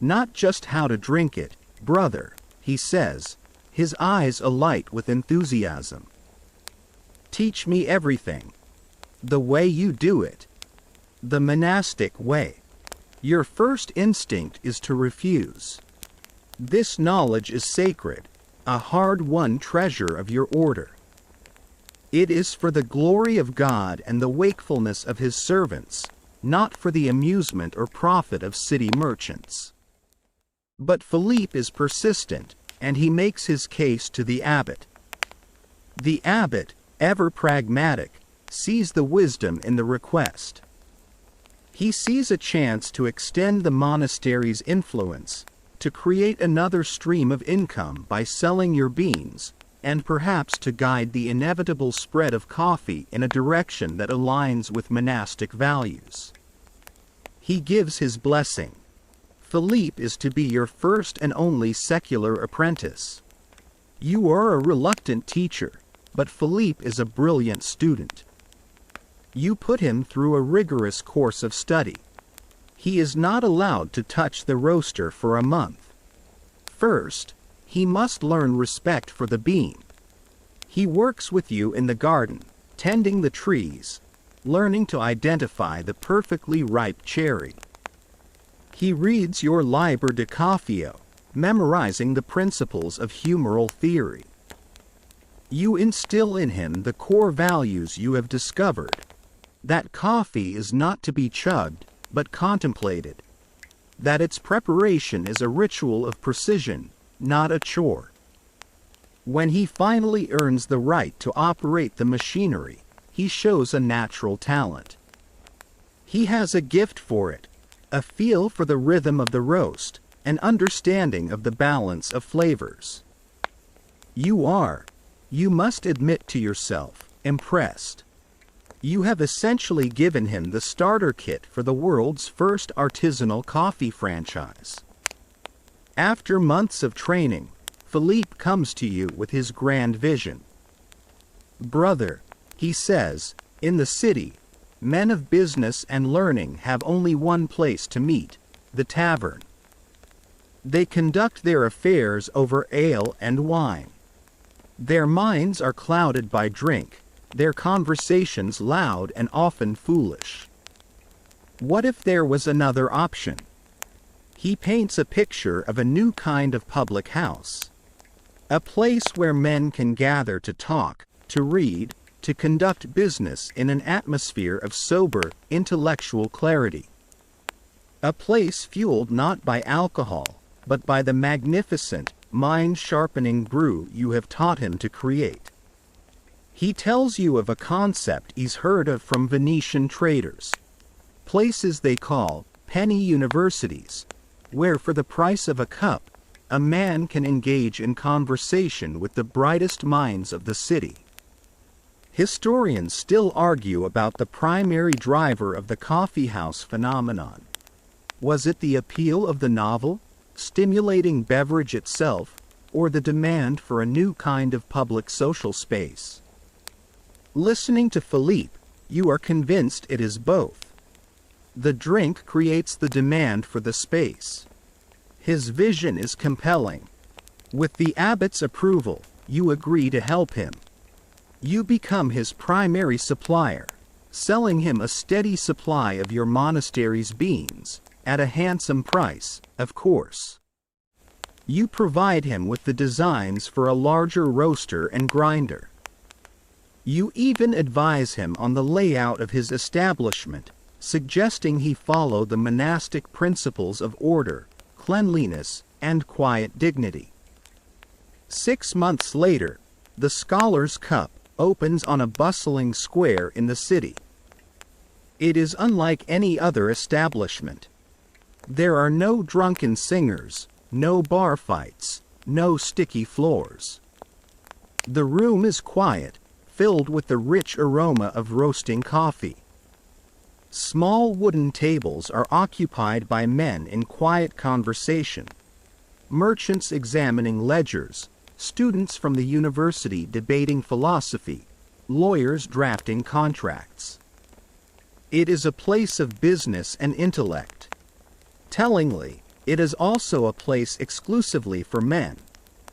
Not just how to drink it, brother, he says, his eyes alight with enthusiasm. Teach me everything. The way you do it. The monastic way. Your first instinct is to refuse. This knowledge is sacred, a hard-won treasure of your order. It is for the glory of God and the wakefulness of his servants, not for the amusement or profit of city merchants. But Philippe is persistent, and he makes his case to the abbot. The abbot, ever pragmatic, sees the wisdom in the request. He sees a chance to extend the monastery's influence, to create another stream of income by selling your beans, and perhaps to guide the inevitable spread of coffee in a direction that aligns with monastic values. He gives his blessing. Philippe is to be your first and only secular apprentice. You are a reluctant teacher, but Philippe is a brilliant student. You put him through a rigorous course of study. He is not allowed to touch the roaster for a month. First, he must learn respect for the bean. He works with you in the garden, tending the trees, learning to identify the perfectly ripe cherry. He reads your Liber de Coffeo, memorizing the principles of humoral theory. You instill in him the core values you have discovered, that coffee is not to be chugged, but contemplated, that its preparation is a ritual of precision, not a chore. When he finally earns the right to operate the machinery, he shows a natural talent. He has a gift for it, a feel for the rhythm of the roast, an understanding of the balance of flavors. You must admit to yourself, impressed. You have essentially given him the starter kit for the world's first artisanal coffee franchise. After months of training, Philippe comes to you with his grand vision. Brother, he says, in the city, men of business and learning have only one place to meet, the tavern. They conduct their affairs over ale and wine. Their minds are clouded by drink, their conversations loud and often foolish. What if there was another option? He paints a picture of a new kind of public house. A place where men can gather to talk, to read, to conduct business in an atmosphere of sober, intellectual clarity. A place fueled not by alcohol, but by the magnificent, mind-sharpening brew you have taught him to create. He tells you of a concept he's heard of from Venetian traders. Places they call penny universities, where for the price of a cup, a man can engage in conversation with the brightest minds of the city. Historians still argue about the primary driver of the coffeehouse phenomenon. Was it the appeal of the novel, stimulating beverage itself, or the demand for a new kind of public social space? Listening to Philippe, you are convinced it is both. The drink creates the demand for the space. His vision is compelling. With the abbot's approval, you agree to help him. You become his primary supplier, selling him a steady supply of your monastery's beans, at a handsome price, of course. You provide him with the designs for a larger roaster and grinder. You even advise him on the layout of his establishment, suggesting he follow the monastic principles of order, cleanliness, and quiet dignity. 6 months later, the scholar's cup opens on a bustling square in the city. It is unlike any other establishment. There are no drunken singers, no bar fights, no sticky floors. The room is quiet, filled with the rich aroma of roasting coffee. Small wooden tables are occupied by men in quiet conversation. Merchants examining ledgers, students from the university debating philosophy, lawyers drafting contracts. It is a place of business and intellect. Tellingly, it is also a place exclusively for men.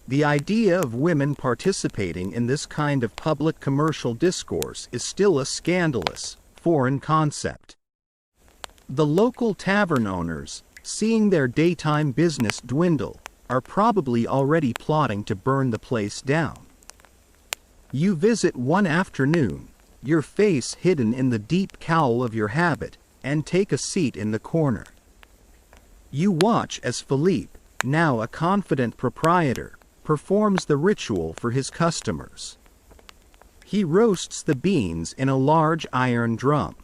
The idea of women participating in this kind of public commercial discourse is still a scandalous, foreign concept. The local tavern owners, seeing their daytime business dwindle, are probably already plotting to burn the place down. You visit one afternoon, your face hidden in the deep cowl of your habit, and take a seat in the corner. You watch as Philippe, now a confident proprietor, performs the ritual for his customers. He roasts the beans in a large iron drum.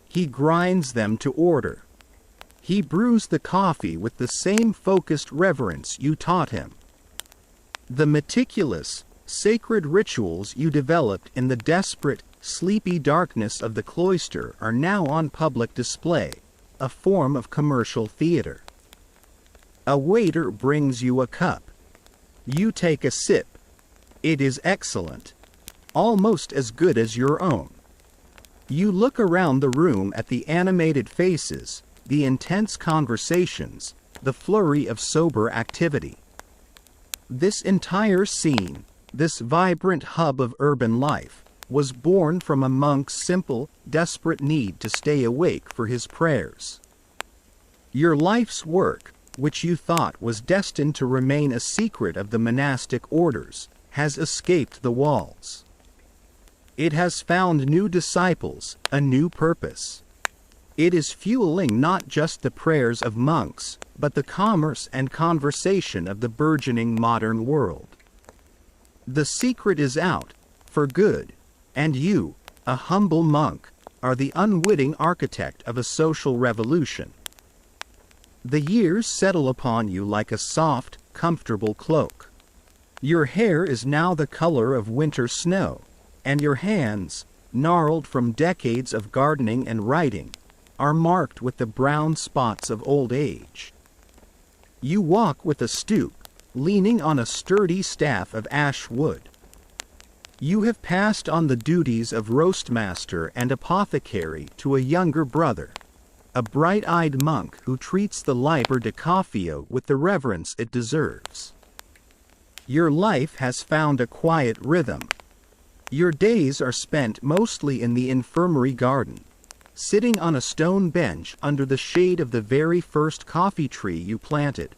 He grinds them to order. He brews the coffee with the same focused reverence you taught him. The meticulous, sacred rituals you developed in the desperate, sleepy darkness of the cloister are now on public display, a form of commercial theater. A waiter brings you a cup. You take a sip. It is excellent, almost as good as your own. You look around the room at the animated faces, the intense conversations, the flurry of sober activity. This entire scene, this vibrant hub of urban life, was born from a monk's simple, desperate need to stay awake for his prayers. Your life's work, which you thought was destined to remain a secret of the monastic orders, has escaped the walls. It has found new disciples, a new purpose. It is fueling not just the prayers of monks, but the commerce and conversation of the burgeoning modern world. The secret is out, for good, and you, a humble monk, are the unwitting architect of a social revolution. The years settle upon you like a soft, comfortable cloak. Your hair is now the color of winter snow, and your hands, gnarled from decades of gardening and writing, are marked with the brown spots of old age. You walk with a stoop, leaning on a sturdy staff of ash wood. You have passed on the duties of roastmaster and apothecary to a younger brother, a bright-eyed monk who treats the liber de coffeo with the reverence it deserves. Your life has found a quiet rhythm. Your days are spent mostly in the infirmary garden, sitting on a stone bench under the shade of the very first coffee tree you planted,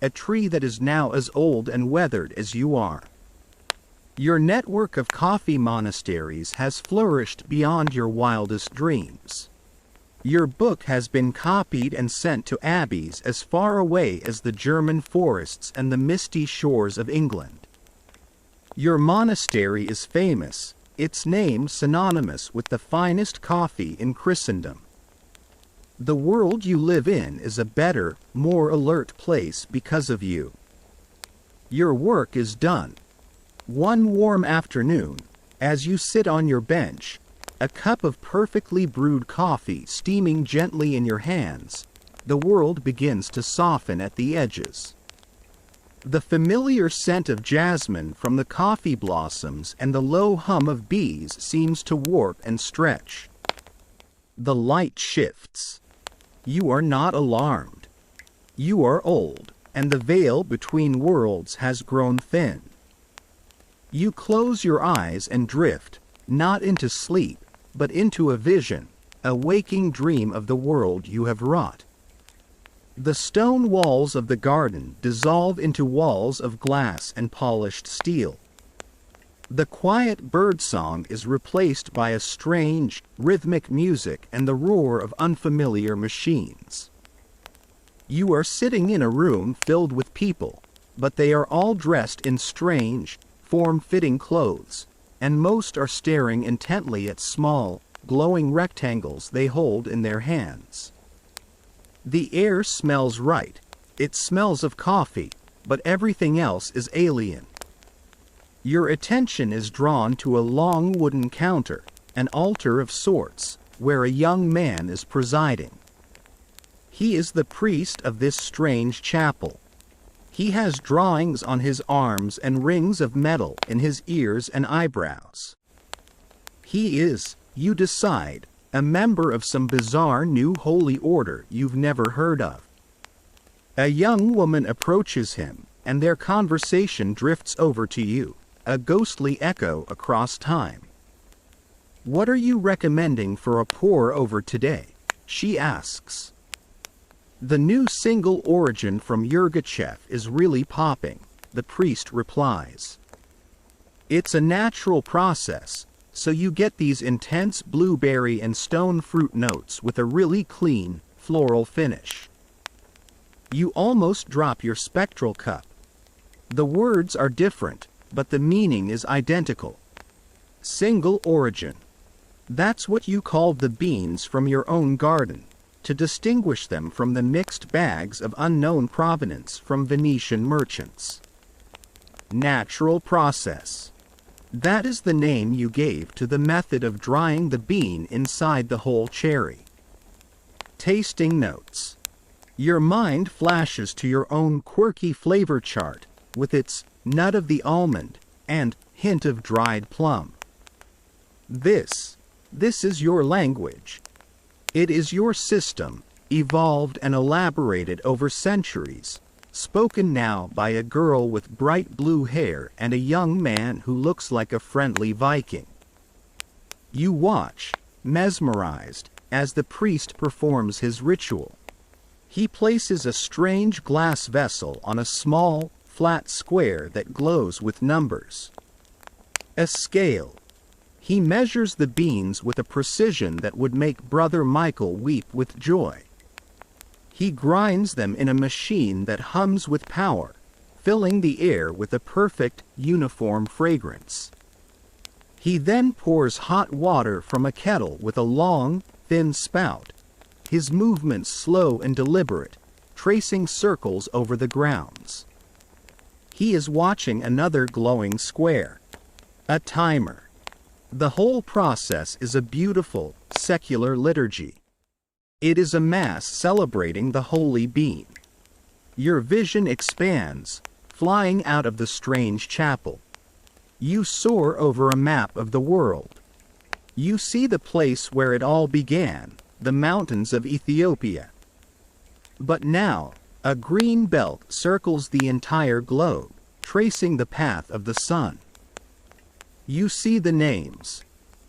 a tree that is now as old and weathered as you are. Your network of coffee monasteries has flourished beyond your wildest dreams. Your book has been copied and sent to abbeys as far away as the German forests and the misty shores of England. Your monastery is famous, its name synonymous with the finest coffee in Christendom. The world you live in is a better, more alert place because of you. Your work is done. One warm afternoon, as you sit on your bench, a cup of perfectly brewed coffee steaming gently in your hands, the world begins to soften at the edges. The familiar scent of jasmine from the coffee blossoms and the low hum of bees seems to warp and stretch. The light shifts. You are not alarmed. You are old, and the veil between worlds has grown thin. You close your eyes and drift, not into sleep, but into a vision, a waking dream of the world you have wrought. The stone walls of the garden dissolve into walls of glass and polished steel. The quiet birdsong is replaced by a strange, rhythmic music and the roar of unfamiliar machines. You are sitting in a room filled with people, but they are all dressed in strange, form-fitting clothes, and most are staring intently at small, glowing rectangles they hold in their hands. The air smells right. It smells of coffee, but everything else is alien. Your attention is drawn to a long wooden counter, an altar of sorts, where a young man is presiding. He is the priest of this strange chapel. He has drawings on his arms and rings of metal in his ears and eyebrows. He is, you decide, a member of some bizarre new holy order you've never heard of. A young woman approaches him, and their conversation drifts over to you, a ghostly echo across time. "What are you recommending for a pour-over today?" she asks. "The new single Origin from Yurgachev is really popping," the priest replies. "It's a natural process, so you get these intense blueberry and stone fruit notes with a really clean, floral finish." You almost drop your spectral cup. The words are different, but the meaning is identical. Single origin. That's what you called the beans from your own garden, to distinguish them from the mixed bags of unknown provenance from Venetian merchants. Natural process. That is the name you gave to the method of drying the bean inside the whole cherry. Tasting notes. Your mind flashes to your own quirky flavor chart, with its nut of the almond and hint of dried plum. This is your language. It is your system, evolved and elaborated over centuries, spoken now by a girl with bright blue hair and a young man who looks like a friendly Viking. You watch, mesmerized, as the priest performs his ritual. He places a strange glass vessel on a small, flat square that glows with numbers. A scale. He measures the beans with a precision that would make Brother Michael weep with joy. He grinds them in a machine that hums with power, filling the air with a perfect, uniform fragrance. He then pours hot water from a kettle with a long, thin spout, his movements slow and deliberate, tracing circles over the grounds. He is watching another glowing square. A timer. The whole process is a beautiful, secular liturgy. It is a mass celebrating the holy bean. Your vision expands, flying out of the strange chapel. You soar over a map of the world. You see the place where it all began, the mountains of Ethiopia. But now, a green belt circles the entire globe, tracing the path of the sun. You see the names: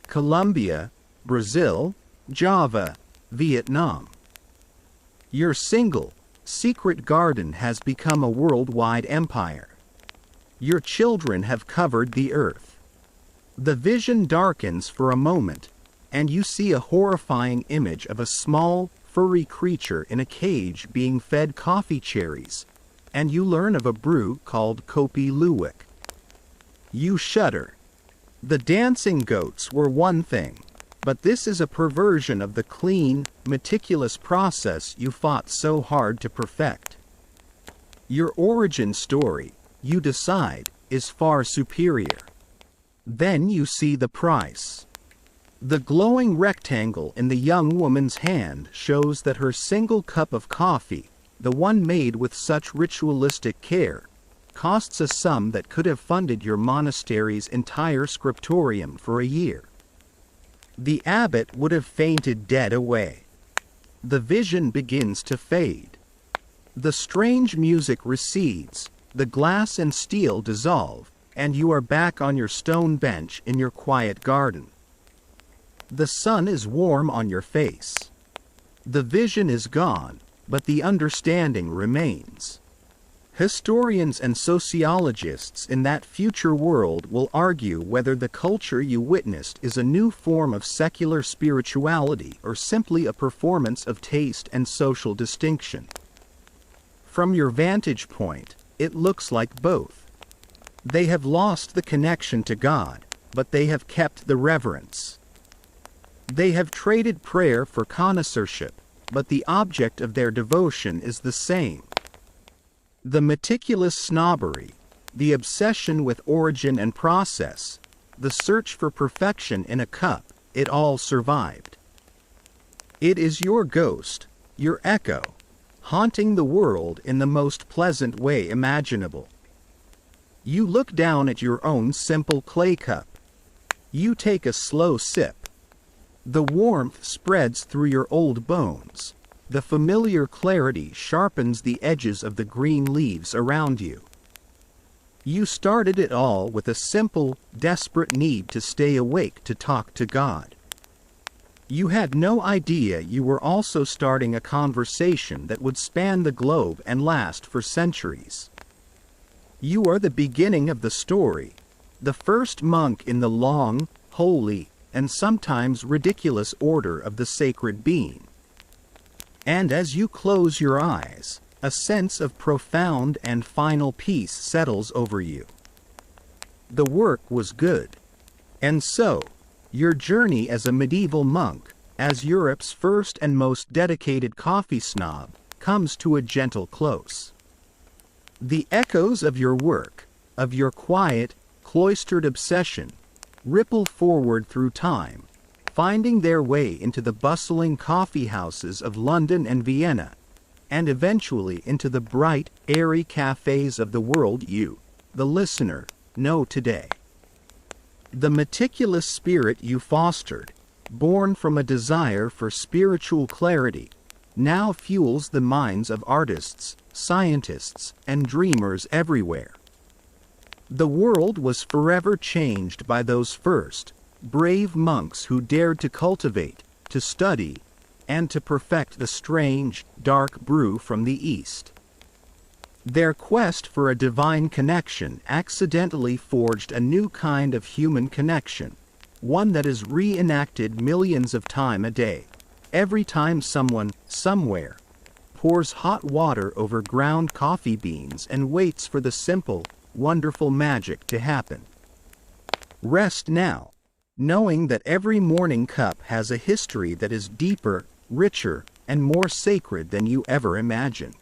Colombia, Brazil, Java, Vietnam. Your single, secret garden has become a worldwide empire. Your children have covered the earth. The vision darkens for a moment, and you see a horrifying image of a small, furry creature in a cage being fed coffee cherries, and you learn of a brew called Kopi Luwak. You shudder. The dancing goats were one thing, but this is a perversion of the clean, meticulous process you fought so hard to perfect. Your origin story, you decide, is far superior. Then you see the price. The glowing rectangle in the young woman's hand shows that her single cup of coffee, the one made with such ritualistic care, costs a sum that could have funded your monastery's entire scriptorium for a year. The abbot would have fainted dead away. The vision begins to fade. The strange music recedes, the glass and steel dissolve, and you are back on your stone bench in your quiet garden. The sun is warm on your face. The vision is gone, but the understanding remains. Historians and sociologists in that future world will argue whether the culture you witnessed is a new form of secular spirituality or simply a performance of taste and social distinction. From your vantage point, it looks like both. They have lost the connection to God, but they have kept the reverence. They have traded prayer for connoisseurship, but the object of their devotion is the same. The meticulous snobbery, the obsession with origin and process, the search for perfection in a cup, it all survived. It is your ghost, your echo, haunting the world in the most pleasant way imaginable. You look down at your own simple clay cup. You take a slow sip. The warmth spreads through your old bones. The familiar clarity sharpens the edges of the green leaves around you. You started it all with a simple, desperate need to stay awake to talk to God. You had no idea you were also starting a conversation that would span the globe and last for centuries. You are the beginning of the story, the first monk in the long, holy, and sometimes ridiculous order of the sacred being. And as you close your eyes, a sense of profound and final peace settles over you. The work was good. And so, your journey as a medieval monk, as Europe's first and most dedicated coffee snob, comes to a gentle close. The echoes of your work, of your quiet, cloistered obsession, ripple forward through time, finding their way into the bustling coffeehouses of London and Vienna, and eventually into the bright, airy cafes of the world you, the listener, know today. The meticulous spirit you fostered, born from a desire for spiritual clarity, now fuels the minds of artists, scientists, and dreamers everywhere. The world was forever changed by those first, brave monks who dared to cultivate, to study, and to perfect the strange, dark brew from the East. Their quest for a divine connection accidentally forged a new kind of human connection, one that is reenacted millions of times a day, every time someone, somewhere, pours hot water over ground coffee beans and waits for the simple, wonderful magic to happen. Rest now, knowing that every morning cup has a history that is deeper, richer, and more sacred than you ever imagined.